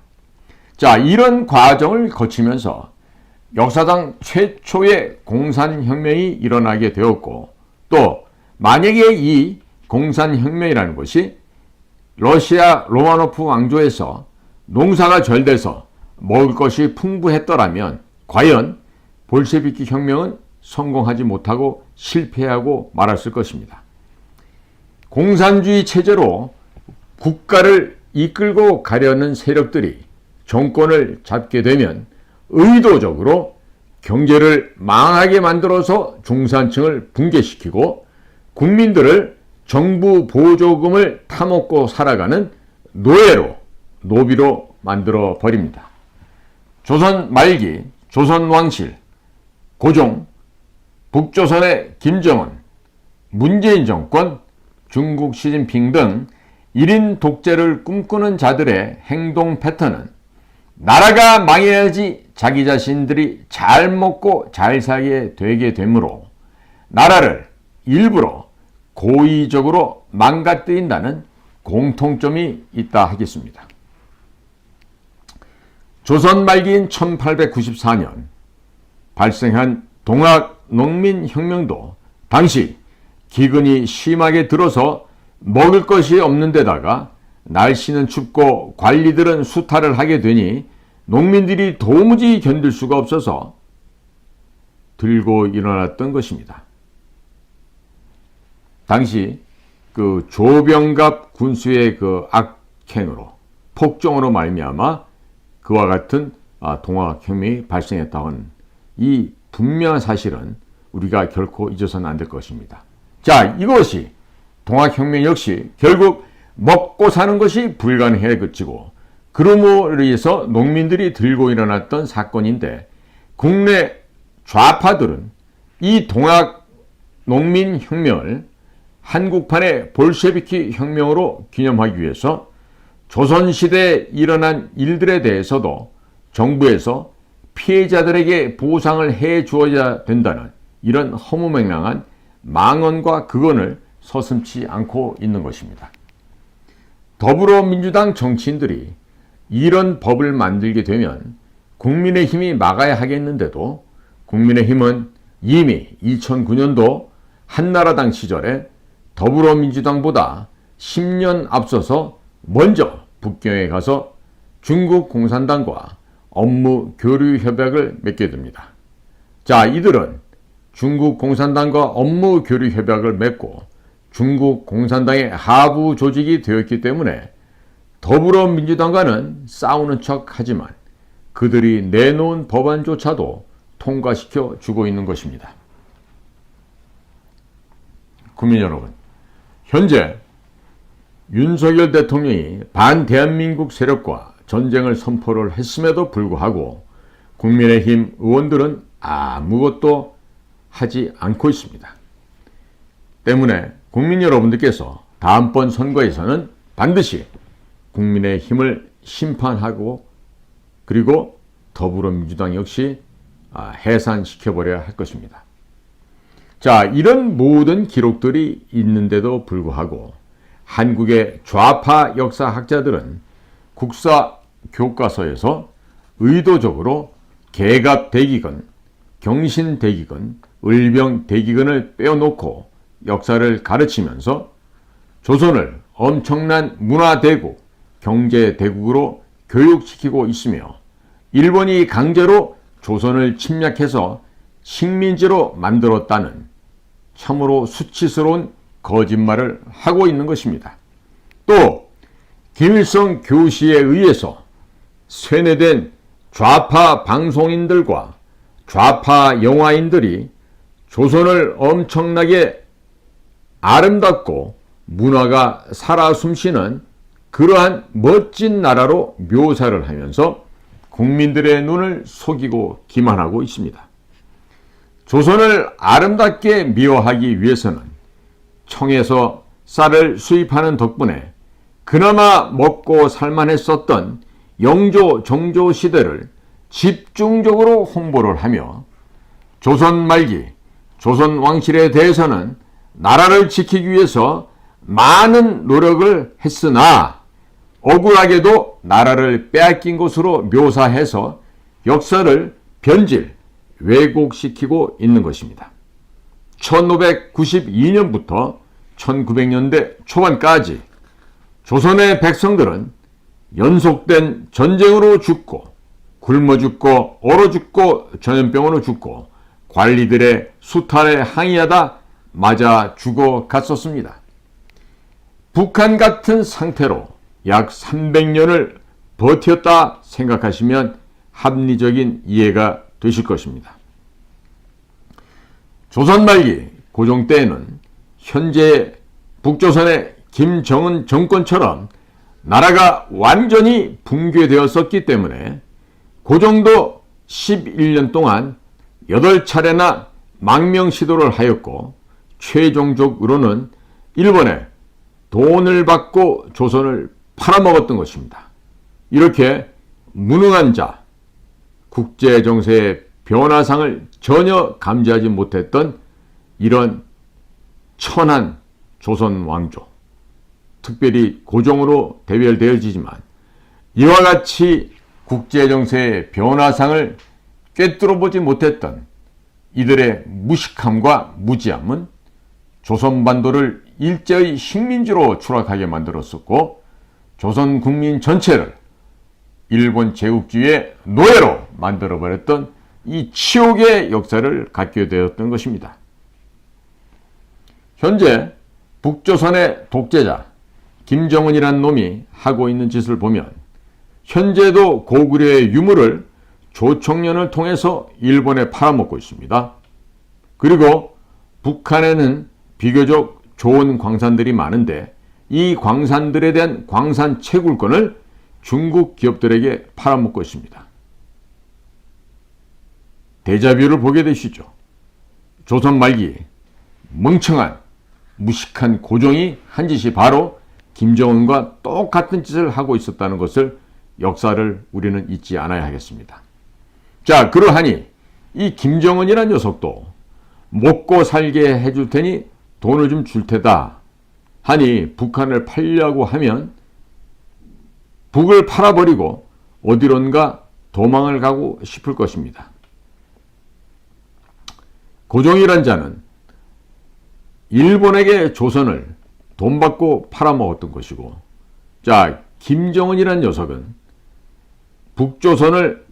자, 이런 과정을 거치면서 역사상 최초의 공산혁명이 일어나게 되었고 또 만약에 이 공산혁명이라는 것이 러시아 로마노프 왕조에서 농사가 잘 돼서 먹을 것이 풍부했더라면 과연 볼셰비키 혁명은 성공하지 못하고 실패하고 말았을 것입니다. 공산주의 체제로 국가를 이끌고 가려는 세력들이 정권을 잡게 되면 의도적으로 경제를 망하게 만들어서 중산층을 붕괴시키고 국민들을 정부 보조금을 타먹고 살아가는 노비로 만들어 버립니다. 조선 말기 조선 왕실, 고종, 북조선의 김정은, 문재인 정권, 중국 시진핑 등 1인 독재를 꿈꾸는 자들의 행동 패턴은 나라가 망해야지 자기 자신들이 잘 먹고 잘 살게 되게 되므로 나라를 일부러 고의적으로 망가뜨린다는 공통점이 있다 하겠습니다. 조선 말기인 1894년 발생한 동학 농민혁명도 당시 기근이 심하게 들어서 먹을 것이 없는 데다가 날씨는 춥고 관리들은 수탈을 하게 되니 농민들이 도무지 견딜 수가 없어서 들고 일어났던 것입니다. 당시 그 조병갑 군수의 그 악행으로 폭정으로 말미암아 그와 같은 동학혁명이 발생했다는 이 분명한 사실은 우리가 결코 잊어서는 안 될 것입니다. 자, 이것이 동학혁명 역시 결국 먹고 사는 것이 불가능해지고 그러므로 인해서 농민들이 들고 일어났던 사건인데, 국내 좌파들은 이 동학 농민혁명을 한국판의 볼셰비키 혁명으로 기념하기 위해서 조선시대에 일어난 일들에 대해서도 정부에서 피해자들에게 보상을 해 주어야 된다는 이런 허무맹랑한 망언과 극언을 서슴지 않고 있는 것입니다. 더불어민주당 정치인들이 이런 법을 만들게 되면 국민의힘이 막아야 하겠는데도 국민의힘은 이미 2009년도 한나라당 시절에 더불어민주당보다 10년 앞서서 먼저 북경에 가서 중국 공산당과 업무 교류 협약을 맺게 됩니다. 자, 이들은 중국 공산당과 업무 교류 협약을 맺고 중국 공산당의 하부 조직이 되었기 때문에 더불어민주당과는 싸우는 척 하지만 그들이 내놓은 법안조차도 통과시켜 주고 있는 것입니다. 국민 여러분, 현재 윤석열 대통령이 반대한민국 세력과 전쟁을 선포를 했음에도 불구하고 국민의힘 의원들은 아무것도 하지 않고 있습니다. 때문에 국민 여러분들께서 다음번 선거에서는 반드시 국민의힘을 심판하고 그리고 더불어민주당 역시 해산시켜버려야 할 것입니다. 자, 이런 모든 기록들이 있는데도 불구하고 한국의 좌파 역사학자들은 국사 교과서에서 의도적으로 개갑대기근, 경신대기근, 을병대기근을 빼어놓고 역사를 가르치면서 조선을 엄청난 문화대국, 경제대국으로 교육시키고 있으며 일본이 강제로 조선을 침략해서 식민지로 만들었다는 참으로 수치스러운 거짓말을 하고 있는 것입니다. 또 김일성 교시에 의해서 쇠뇌된 좌파 방송인들과 좌파 영화인들이 조선을 엄청나게 아름답고 문화가 살아 숨쉬는 그러한 멋진 나라로 묘사를 하면서 국민들의 눈을 속이고 기만하고 있습니다. 조선을 아름답게 미화하기 위해서는 청에서 쌀을 수입하는 덕분에 그나마 먹고 살만했었던 영조, 정조 시대를 집중적으로 홍보를 하며 조선 말기, 조선 왕실에 대해서는 나라를 지키기 위해서 많은 노력을 했으나 억울하게도 나라를 빼앗긴 것으로 묘사해서 역사를 변질, 왜곡시키고 있는 것입니다. 1592년부터 1900년대 초반까지 조선의 백성들은 연속된 전쟁으로 죽고 굶어 죽고 얼어 죽고 전염병으로 죽고 관리들의 수탈에 항의하다 맞아 죽어갔었습니다. 북한 같은 상태로 약 300년을 버텼다 생각하시면 합리적인 이해가 되실 것입니다. 조선 말기 고종 때에는 현재 북조선의 김정은 정권처럼 나라가 완전히 붕괴되었었기 때문에 고종도 11년 동안 8차례나 망명 시도를 하였고 최종적으로는 일본에 돈을 받고 조선을 팔아먹었던 것입니다. 이렇게 무능한 자, 국제정세의 변화상을 전혀 감지하지 못했던 이런 천한 조선 왕조, 특별히 고종으로 대별되어지지만 이와 같이 국제정세의 변화상을 꿰뚫어보지 못했던 이들의 무식함과 무지함은 조선반도를 일제의 식민지로 추락하게 만들었었고 조선 국민 전체를 일본 제국주의의 노예로 만들어버렸던 이 치욕의 역사를 갖게 되었던 것입니다. 현재 북조선의 독재자 김정은이란 놈이 하고 있는 짓을 보면 현재도 고구려의 유물을 조총련을 통해서 일본에 팔아먹고 있습니다. 그리고 북한에는 비교적 좋은 광산들이 많은데 이 광산들에 대한 광산 채굴권을 중국 기업들에게 팔아먹고 있습니다. 데자뷰를 보게 되시죠. 조선 말기 멍청한 무식한 고종이 한 짓이 바로 김정은과 똑같은 짓을 하고 있었다는 것을 역사를 우리는 잊지 않아야 하겠습니다. 자, 그러하니 이 김정은이란 녀석도 먹고 살게 해줄 테니 돈을 좀 줄 테다 하니 북한을 팔려고 하면 북을 팔아버리고 어디론가 도망을 가고 싶을 것입니다. 고종이란 자는 일본에게 조선을 돈 받고 팔아먹었던 것이고, 자, 김정은이란 녀석은 북조선을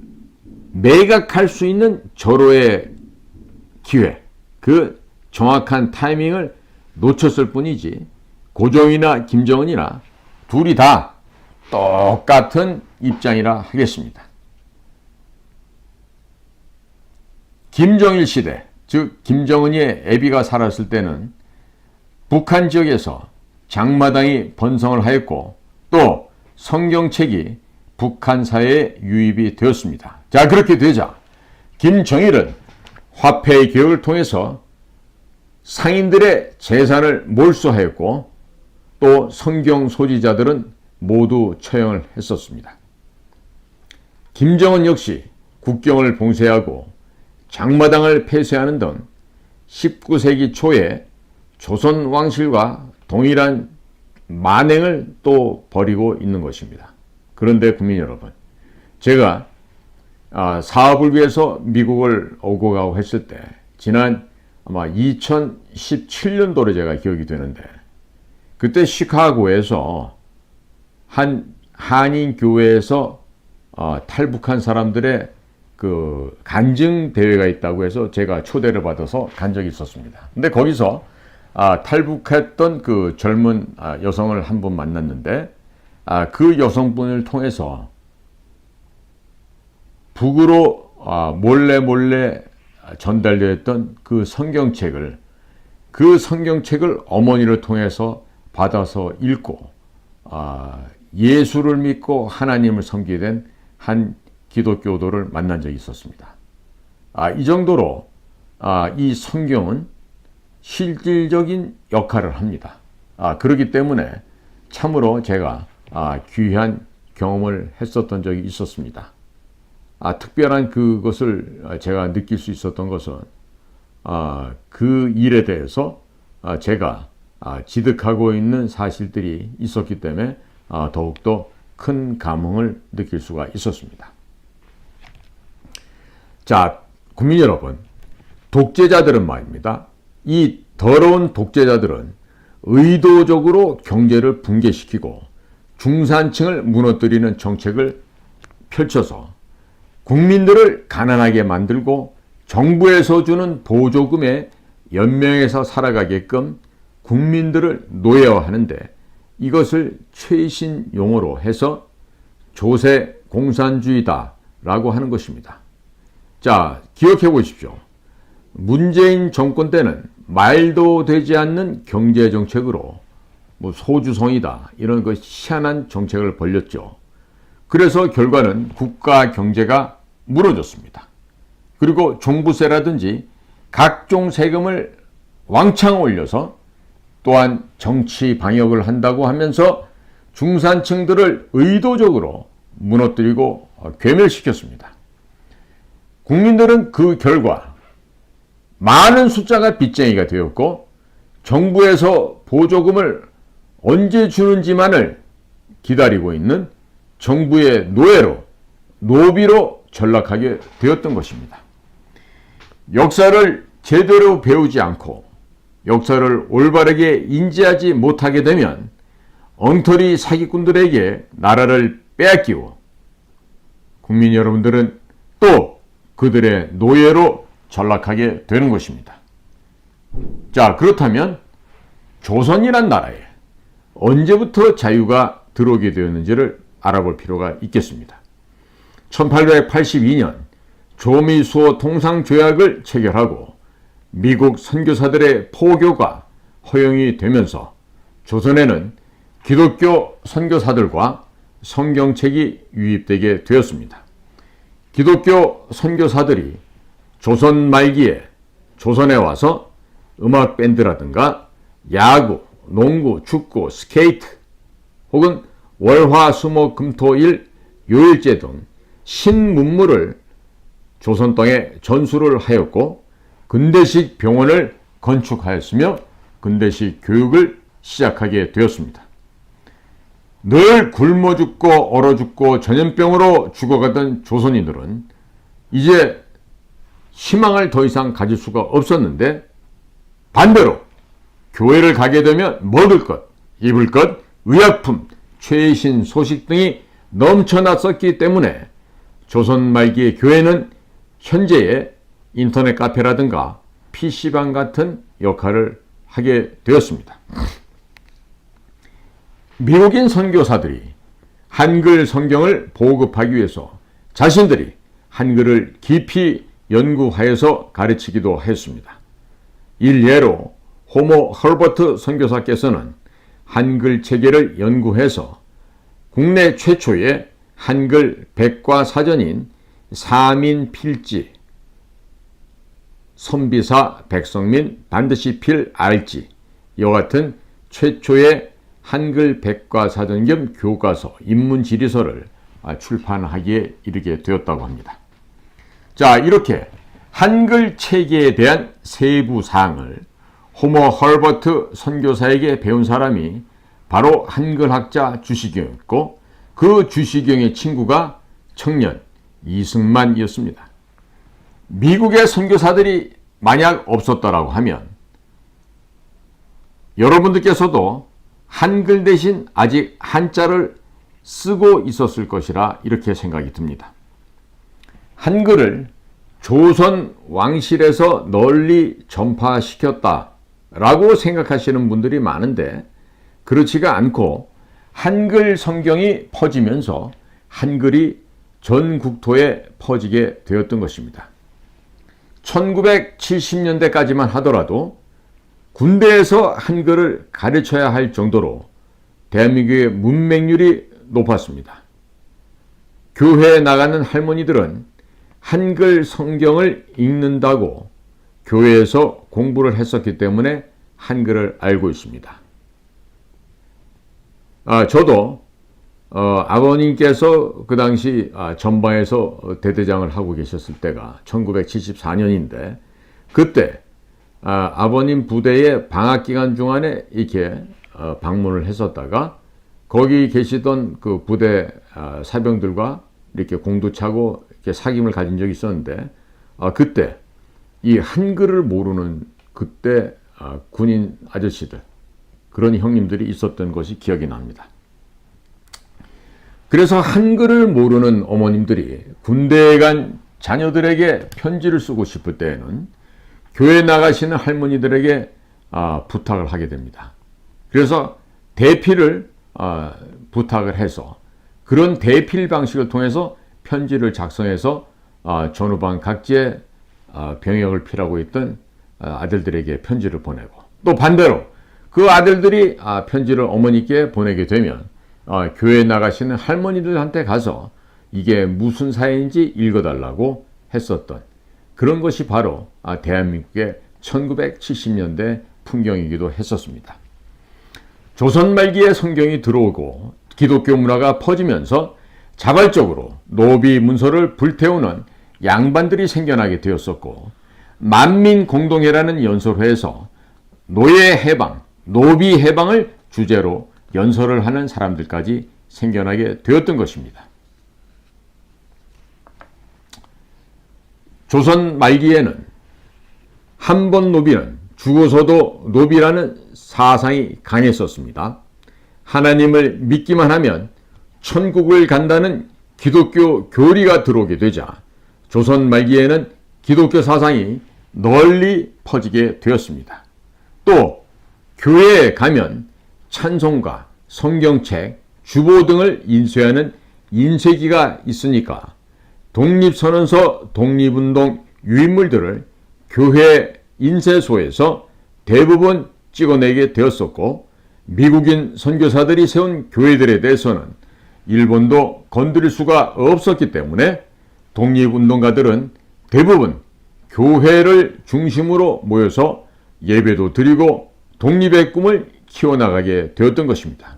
매각할 수 있는 절호의 기회, 그 정확한 타이밍을 놓쳤을 뿐이지 고종이나 김정은이나 둘이 다 똑같은 입장이라 하겠습니다. 김정일 시대, 즉 김정은의 애비가 살았을 때는 북한 지역에서 장마당이 번성을 하였고 또 성경책이 북한 사회에 유입이 되었습니다. 자, 그렇게 되자 김정일은 화폐 개혁을 통해서 상인들의 재산을 몰수하였고 또 성경 소지자들은 모두 처형을 했었습니다. 김정은 역시 국경을 봉쇄하고 장마당을 폐쇄하는 등 19세기 초에 조선 왕실과 동일한 만행을 또 벌이고 있는 것입니다. 그런데 국민 여러분, 제가 사업을 위해서 미국을 오고 가고 했을 때 지난 아마 2017년도로 제가 기억이 되는데 그때 시카고에서 한 한인 교회에서 탈북한 사람들의 그 간증 대회가 있다고 해서 제가 초대를 받아서 간 적이 있었습니다. 근데 거기서 탈북했던 그 젊은 여성을 한 분 만났는데 그 여성분을 통해서 북으로 몰래 전달되었던 그 성경책을 어머니를 통해서 받아서 읽고 예수를 믿고 하나님을 섬기게 된 한 기독교도를 만난 적이 있었습니다. 이 정도로 이 성경은 실질적인 역할을 합니다. 그렇기 때문에 참으로 제가 귀한 경험을 했었던 적이 있었습니다. 특별한 그것을 제가 느낄 수 있었던 것은 그 일에 대해서 제가 지득하고 있는 사실들이 있었기 때문에 더욱더 큰 감흥을 느낄 수가 있었습니다. 자, 국민 여러분, 독재자들은 말입니다. 이 더러운 독재자들은 의도적으로 경제를 붕괴시키고 중산층을 무너뜨리는 정책을 펼쳐서 국민들을 가난하게 만들고 정부에서 주는 보조금에 연명해서 살아가게끔 국민들을 노예화하는데 이것을 최신 용어로 해서 조세 공산주의다라고 하는 것입니다. 자, 기억해 보십시오. 문재인 정권 때는 말도 되지 않는 경제 정책으로 소주성이다 이런 그 희한한 정책을 벌였죠. 그래서 결과는 국가 경제가 무너졌습니다. 그리고 종부세라든지 각종 세금을 왕창 올려서 또한 정치 방역을 한다고 하면서 중산층들을 의도적으로 무너뜨리고 괴멸시켰습니다. 국민들은 그 결과 많은 숫자가 빚쟁이가 되었고 정부에서 보조금을 언제 주는지만을 기다리고 있는 정부의 노비로 전락하게 되었던 것입니다. 역사를 제대로 배우지 않고 역사를 올바르게 인지하지 못하게 되면 엉터리 사기꾼들에게 나라를 빼앗기고 국민 여러분들은 또 그들의 노예로 전락하게 되는 것입니다. 자, 그렇다면 조선이란 나라에 언제부터 자유가 들어오게 되었는지를 알아볼 필요가 있겠습니다. 1882년 조미수호 통상조약을 체결하고 미국 선교사들의 포교가 허용이 되면서 조선에는 기독교 선교사들과 성경책이 유입되게 되었습니다. 기독교 선교사들이 조선 말기에 조선에 와서 음악밴드라든가 야구, 농구, 축구, 스케이트 혹은 월화수목금토일 요일제 등 신문물을 조선 땅에 전수를 하였고 근대식 병원을 건축하였으며 근대식 교육을 시작하게 되었습니다. 늘 굶어 죽고 얼어 죽고 전염병으로 죽어가던 조선인들은 이제 희망을 더 이상 가질 수가 없었는데 반대로 교회를 가게 되면 먹을 것, 입을 것, 의약품, 최신 소식 등이 넘쳐났었기 때문에 조선 말기의 교회는 현재의 인터넷 카페라든가 PC방 같은 역할을 하게 되었습니다. 미국인 선교사들이 한글 성경을 보급하기 위해서 자신들이 한글을 깊이 연구하여서 가르치기도 했습니다. 일례로 호모 헐버트 선교사께서는 한글 체계를 연구해서 국내 최초의 한글 백과사전인 사민필지, 선비사 백성민 반드시 필 알지 이와 같은 최초의 한글 백과사전 겸 교과서, 인문지리서를 출판하기에 이르게 되었다고 합니다. 자, 이렇게 한글 체계에 대한 세부 사항을 호모 헐버트 선교사에게 배운 사람이 바로 한글학자 주시경이었고 그 주시경의 친구가 청년 이승만이었습니다. 미국의 선교사들이 만약 없었다라고 하면 여러분들께서도 한글 대신 아직 한자를 쓰고 있었을 것이라 이렇게 생각이 듭니다. 한글을 조선 왕실에서 널리 전파시켰다라고 생각하시는 분들이 많은데 그렇지가 않고 한글 성경이 퍼지면서 한글이 전 국토에 퍼지게 되었던 것입니다. 1970년대까지만 하더라도 군대에서 한글을 가르쳐야 할 정도로 대한민국의 문맹률이 높았습니다. 교회에 나가는 할머니들은 한글 성경을 읽는다고 교회에서 공부를 했었기 때문에 한글을 알고 있습니다. 저도 아버님께서 그 당시 전방에서 대대장을 하고 계셨을 때가 1974년인데 그때 아버님 부대의 방학기간 중간에 이렇게 방문을 했었다가 거기 계시던 그 부대 사병들과 이렇게 공두차고 이렇게 사귐을 가진 적이 있었는데 그때 이 한글을 모르는 그때 군인 아저씨들 그런 형님들이 있었던 것이 기억이 납니다. 그래서 한글을 모르는 어머님들이 군대에 간 자녀들에게 편지를 쓰고 싶을 때에는 교회 나가시는 할머니들에게 부탁을 하게 됩니다. 그래서 대필을 부탁을 해서 그런 대필 방식을 통해서 편지를 작성해서 전후방 각지에 병역을 필요하고 있던 아들들에게 편지를 보내고 또 반대로 그 아들들이 편지를 어머니께 보내게 되면 교회에 나가시는 할머니들한테 가서 이게 무슨 사연인지 읽어달라고 했었던 그런 것이 바로 대한민국의 1970년대 풍경이기도 했었습니다. 조선 말기에 성경이 들어오고 기독교 문화가 퍼지면서 자발적으로 노비 문서를 불태우는 양반들이 생겨나게 되었었고 만민 공동회라는 연설회에서 노예 해방, 노비 해방을 주제로 연설을 하는 사람들까지 생겨나게 되었던 것입니다. 조선 말기에는 한 번 노비는 죽어서도 노비라는 사상이 강했었습니다. 하나님을 믿기만 하면 천국을 간다는 기독교 교리가 들어오게 되자 조선 말기에는 기독교 사상이 널리 퍼지게 되었습니다. 또 교회에 가면 찬송가, 성경책, 주보 등을 인쇄하는 인쇄기가 있으니까 독립선언서, 독립운동 유인물들을 교회 인쇄소에서 대부분 찍어내게 되었었고, 미국인 선교사들이 세운 교회들에 대해서는 일본도 건드릴 수가 없었기 때문에 독립운동가들은 대부분 교회를 중심으로 모여서 예배도 드리고 독립의 꿈을 키워나가게 되었던 것입니다.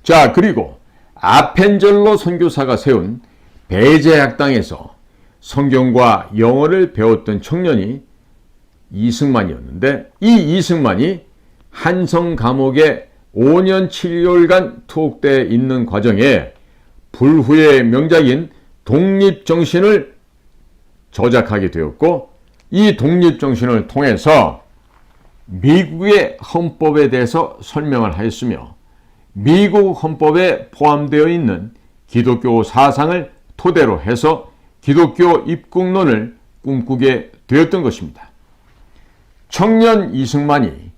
자, 그리고 아펜젤로 선교사가 세운 배제학당에서 성경과 영어를 배웠던 청년이 이승만이었는데, 이 이승만이 한성 감옥에 5년 7개월간 투옥되어 있는 과정에 불후의 명작인 독립정신을 저작하게 되었고, 이 독립정신을 통해서 미국의 헌법에 대해서 설명을 하였으며, 미국 헌법에 포함되어 있는 기독교 사상을 토대로 해서 기독교 입국론을 꿈꾸게 되었던 것입니다. 청년 이승만이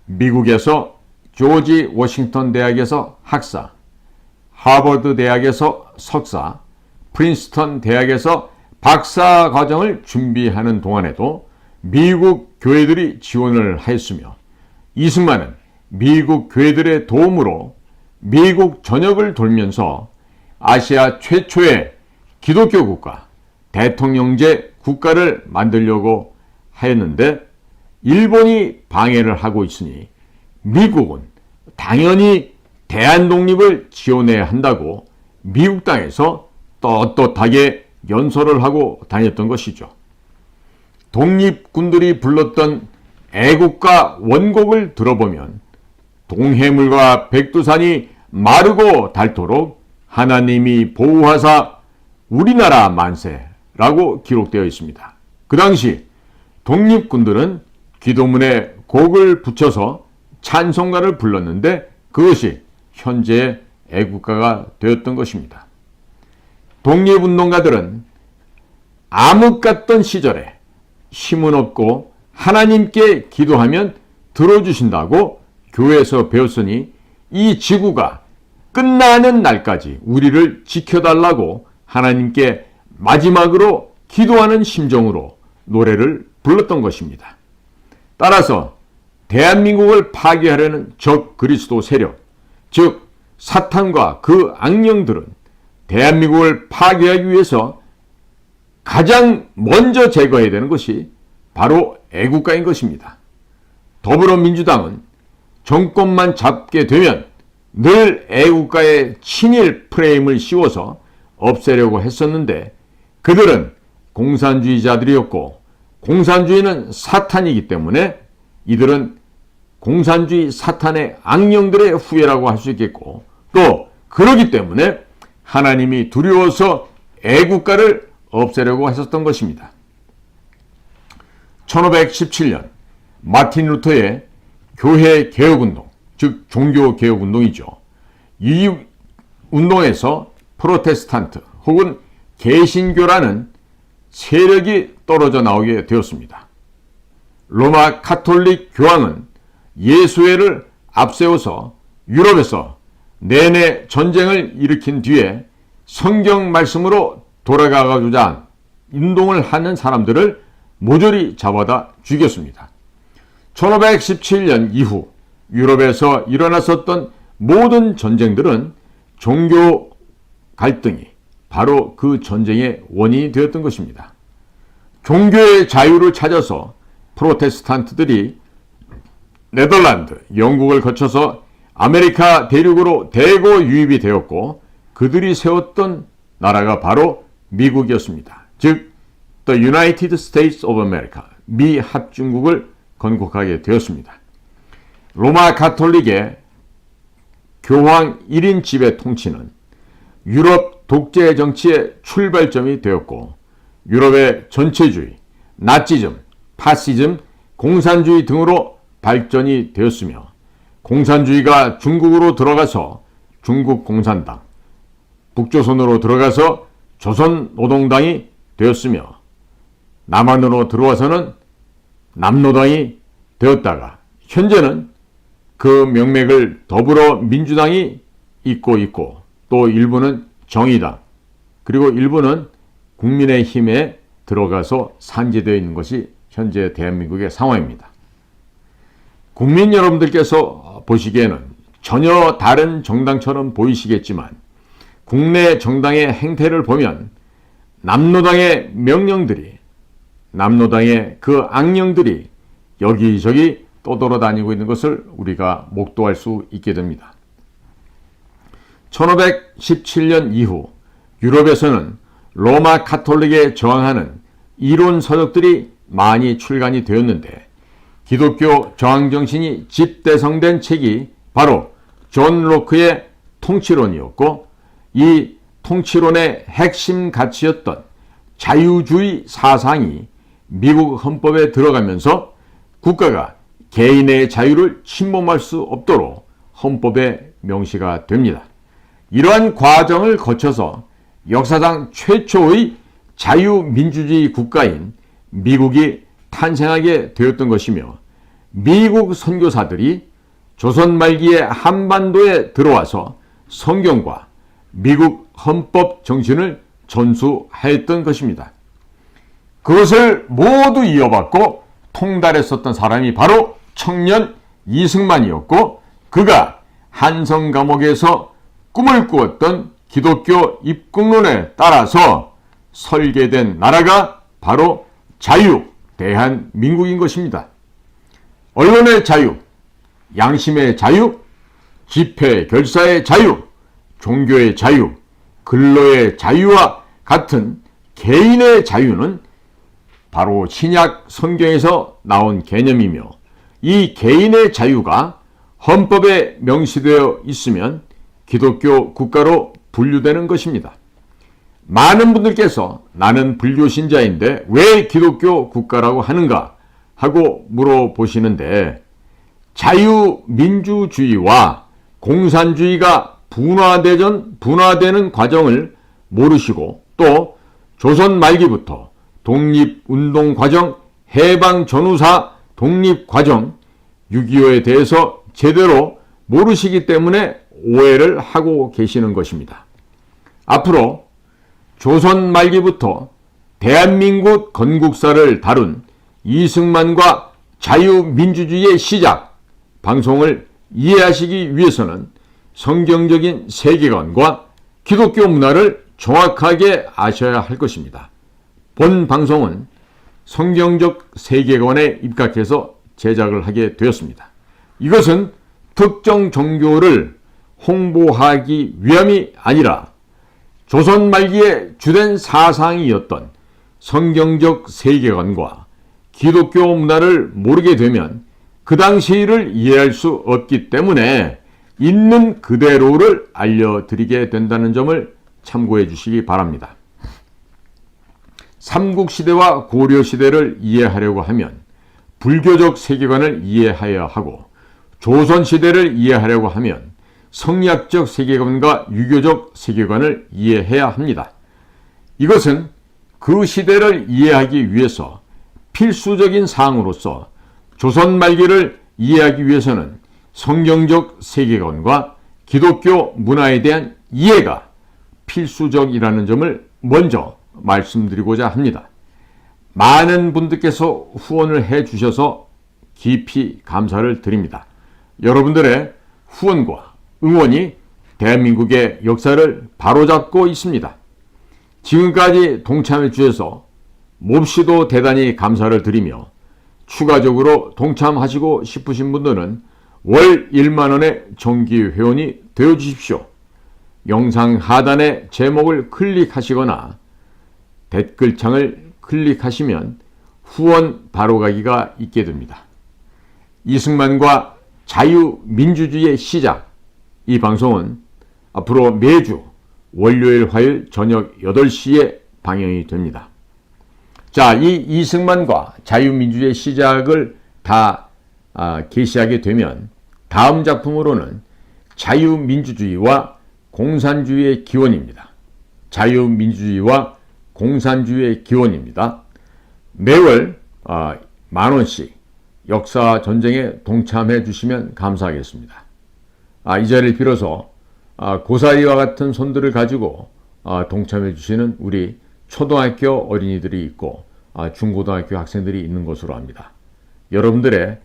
미국에서 조지 워싱턴 대학에서 학사, 하버드 대학에서 석사, 프린스턴 대학에서 박사 과정을 준비하는 동안에도 미국 교회들이 지원을 하였으며, 이승만은 미국 교회들의 도움으로 미국 전역을 돌면서 아시아 최초의 기독교 국가, 대통령제 국가를 만들려고 하였는데, 일본이 방해를 하고 있으니 미국은 당연히 대한 독립을 지원해야 한다고 미국 땅에서 떳떳하게 연설을 하고 다녔던 것이죠. 독립군들이 불렀던 애국가 원곡을 들어보면 동해물과 백두산이 마르고 닳도록 하나님이 보호하사 우리나라 만세라고 기록되어 있습니다. 그 당시 독립군들은 기도문에 곡을 붙여서 찬송가를 불렀는데 그것이 현재의 애국가가 되었던 것입니다. 독립운동가들은 암흑 같던 시절에 힘은 없고 하나님께 기도하면 들어주신다고 교회에서 배웠으니 이 지구가 끝나는 날까지 우리를 지켜달라고 하나님께 마지막으로 기도하는 심정으로 노래를 불렀던 것입니다. 따라서 대한민국을 파괴하려는 적 그리스도 세력, 즉 사탄과 그 악령들은 대한민국을 파괴하기 위해서 가장 먼저 제거해야 되는 것이 바로 애국가인 것입니다. 더불어민주당은 정권만 잡게 되면 늘 애국가의 친일 프레임을 씌워서 없애려고 했었는데, 그들은 공산주의자들이었고 공산주의는 사탄이기 때문에 이들은 공산주의 사탄의 악령들의 후예라고 할 수 있겠고, 또 그러기 때문에 하나님이 두려워서 애국가를 없애려고 하셨던 것입니다. 1517년 마틴 루터의 교회 개혁운동, 즉 종교 개혁운동이죠. 이 운동에서 프로테스탄트 혹은 개신교라는 세력이 떨어져 나오게 되었습니다. 로마 카톨릭 교황은 예수회를 앞세워서 유럽에서 내내 전쟁을 일으킨 뒤에 성경 말씀으로 돌아가고자 운동을 하는 사람들을 모조리 잡아다 죽였습니다. 1517년 이후 유럽에서 일어났었던 모든 전쟁들은 종교 갈등이 바로 그 전쟁의 원인이 되었던 것입니다. 종교의 자유를 찾아서 프로테스탄트들이 네덜란드, 영국을 거쳐서 아메리카 대륙으로 대거 유입이 되었고, 그들이 세웠던 나라가 바로 미국이었습니다. 즉, The United States of America, 미 합중국을 건국하게 되었습니다. 로마 가톨릭의 교황 1인 지배 통치는 유럽 독재 정치의 출발점이 되었고, 유럽의 전체주의, 나치즘, 파시즘, 공산주의 등으로 발전이 되었으며, 공산주의가 중국으로 들어가서 중국 공산당, 북조선으로 들어가서 조선노동당이 되었으며, 남한으로 들어와서는 남노당이 되었다가 현재는 그 명맥을 더불어민주당이 잇고 있고, 또 일부는 정의당, 그리고 일부는 국민의힘에 들어가서 산재되어 있는 것이 현재 대한민국의 상황입니다. 국민 여러분들께서 보시기에는 전혀 다른 정당처럼 보이시겠지만 국내 정당의 행태를 보면 남로당의 명령들이, 남로당의 그 악령들이 여기저기 떠돌아다니고 있는 것을 우리가 목도할 수 있게 됩니다. 1517년 이후 유럽에서는 로마 카톨릭에 저항하는 이론 서적들이 많이 출간이 되었는데 기독교 저항 정신이 집대성된 책이 바로 존 로크의 통치론이었고, 이 통치론의 핵심 가치였던 자유주의 사상이 미국 헌법에 들어가면서 국가가 개인의 자유를 침범할 수 없도록 헌법에 명시가 됩니다. 이러한 과정을 거쳐서 역사상 최초의 자유민주주의 국가인 미국이 탄생하게 되었던 것이며, 미국 선교사들이 조선 말기에 한반도에 들어와서 성경과 미국 헌법 정신을 전수하였던 것입니다. 그것을 모두 이어받고 통달했었던 사람이 바로 청년 이승만이었고, 그가 한성 감옥에서 꿈을 꾸었던 기독교 입국론에 따라서 설계된 나라가 바로 자유 대한민국인 것입니다. 언론의 자유, 양심의 자유, 집회 결사의 자유, 종교의 자유, 근로의 자유와 같은 개인의 자유는 바로 신약 성경에서 나온 개념이며, 이 개인의 자유가 헌법에 명시되어 있으면 기독교 국가로 분류되는 것입니다. 많은 분들께서 나는 불교 신자인데 왜 기독교 국가라고 하는가 하고 물어보시는데, 자유민주주의와 공산주의가 분화되는 과정을 모르시고, 또 조선 말기부터 독립운동 과정, 해방 전후사 독립 과정, 6.25에 대해서 제대로 모르시기 때문에 오해를 하고 계시는 것입니다. 앞으로 조선 말기부터 대한민국 건국사를 다룬 이승만과 자유민주주의의 시작 방송을 이해하시기 위해서는 성경적인 세계관과 기독교 문화를 정확하게 아셔야 할 것입니다. 본 방송은 성경적 세계관에 입각해서 제작을 하게 되었습니다. 이것은 특정 종교를 홍보하기 위함이 아니라 조선 말기의 주된 사상이었던 성경적 세계관과 기독교 문화를 모르게 되면 그 당시를 이해할 수 없기 때문에 있는 그대로를 알려드리게 된다는 점을 참고해 주시기 바랍니다. 삼국시대와 고려시대를 이해하려고 하면 불교적 세계관을 이해해야 하고, 조선시대를 이해하려고 하면 성리학적 세계관과 유교적 세계관을 이해해야 합니다. 이것은 그 시대를 이해하기 위해서 필수적인 사항으로서 조선 말기를 이해하기 위해서는 성경적 세계관과 기독교 문화에 대한 이해가 필수적이라는 점을 먼저 말씀드리고자 합니다. 많은 분들께서 후원을 해 주셔서 깊이 감사를 드립니다. 여러분들의 후원과 응원이 대한민국의 역사를 바로잡고 있습니다. 지금까지 동참해 주셔서 몹시도 대단히 감사를 드리며, 추가적으로 동참하시고 싶으신 분들은 월 1만원의 정기회원이 되어 주십시오. 영상 하단의 제목을 클릭하시거나 댓글창을 클릭하시면 후원 바로가기가 있게 됩니다. 이승만과 자유민주주의의 시작, 이 방송은 앞으로 매주 월요일, 화요일 저녁 8시에 방영이 됩니다. 자, 이 이승만과 자유민주주의의 시작을 다 게시하게 되면 다음 작품으로는 자유민주주의와 공산주의의 기원입니다. 자유민주주의와 공산주의의 기원입니다. 매월 10,000원씩 역사전쟁에 동참해 주시면 감사하겠습니다. 이 자리를 빌어서 고사리와 같은 손들을 가지고 동참해 주시는 우리 초등학교 어린이들이 있고 중고등학교 학생들이 있는 것으로 압니다. 여러분들의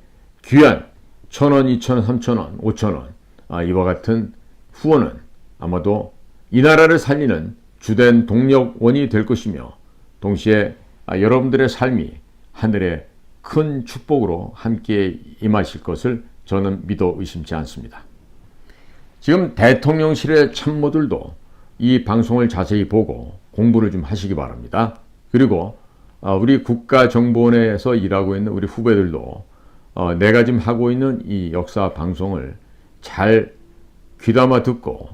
귀한 1,000원, 2,000원, 3,000원, 5,000원 이와 같은 후원은 아마도 이 나라를 살리는 주된 동력원이 될 것이며 동시에 여러분들의 삶이 하늘의 큰 축복으로 함께 임하실 것을 저는 믿어 의심치 않습니다. 지금 대통령실의 참모들도 이 방송을 자세히 보고 공부를 좀 하시기 바랍니다. 그리고 우리 국가정보원에서 일하고 있는 우리 후배들도 내가 지금 하고 있는 이 역사 방송을 잘 귀담아 듣고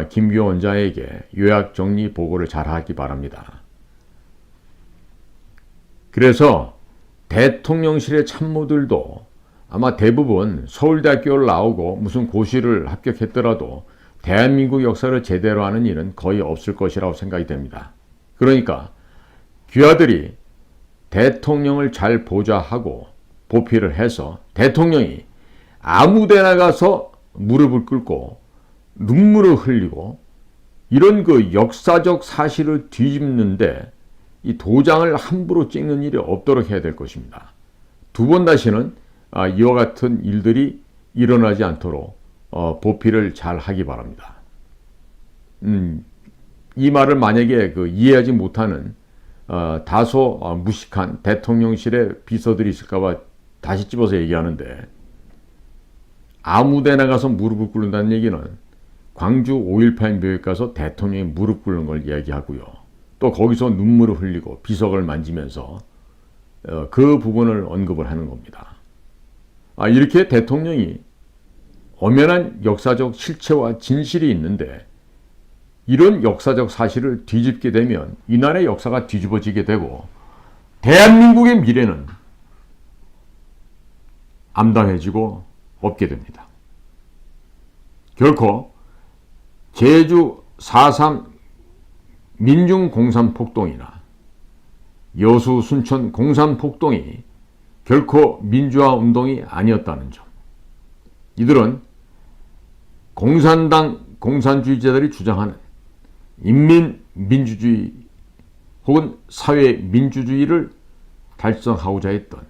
김규호 원장에게 요약 정리 보고를 잘 하기 바랍니다. 그래서 대통령실의 참모들도 아마 대부분 서울대학교를 나오고 무슨 고시를 합격했더라도 대한민국 역사를 제대로 하는 일은 거의 없을 것이라고 생각이 됩니다. 그러니까 귀하들이 대통령을 잘 보좌하고 보필을 해서 대통령이 아무 데나 가서 무릎을 꿇고 눈물을 흘리고 이런 그 역사적 사실을 뒤집는데 이 도장을 함부로 찍는 일이 없도록 해야 될 것입니다. 두 번 다시는 이와 같은 일들이 일어나지 않도록 보필을 잘 하기 바랍니다. 이 말을 만약에 이해하지 못하는 다소 무식한 대통령실의 비서들이 있을까봐 다시 집어서 얘기하는데, 아무 데나 가서 무릎을 꿇는다는 얘기는 광주 5.18 묘에 가서 대통령이 무릎 꿇는 걸 이야기하고요. 또 거기서 눈물을 흘리고 비석을 만지면서 그 부분을 언급을 하는 겁니다. 이렇게 대통령이 엄연한 역사적 실체와 진실이 있는데 이런 역사적 사실을 뒤집게 되면 이 나라의 역사가 뒤집어지게 되고 대한민국의 미래는 암담해지고 없게 됩니다. 결코 제주 4.3 민중공산폭동이나 여수 순천 공산폭동이 결코 민주화운동이 아니었다는 점, 이들은 공산당 공산주의자들이 주장하는 인민민주주의 혹은 사회민주주의를 달성하고자 했던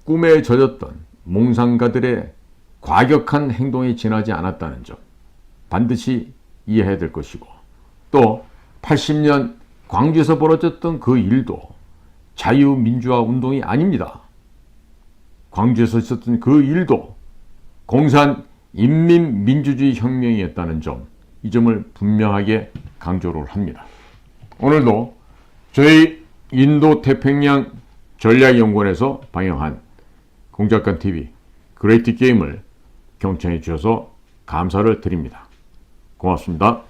꿈에 젖었던 몽상가들의 과격한 행동에 지나지 않았다는 점 반드시 이해해야 될 것이고, 또 80년 광주에서 벌어졌던 그 일도 자유민주화 운동이 아닙니다. 광주에서 있었던 그 일도 공산 인민민주주의 혁명이었다는 점, 이 점을 분명하게 강조를 합니다. 오늘도 저희 인도태평양 전략연구원에서 방영한 공작관TV 그레이트 게임을 경청해 주셔서 감사를 드립니다. 고맙습니다.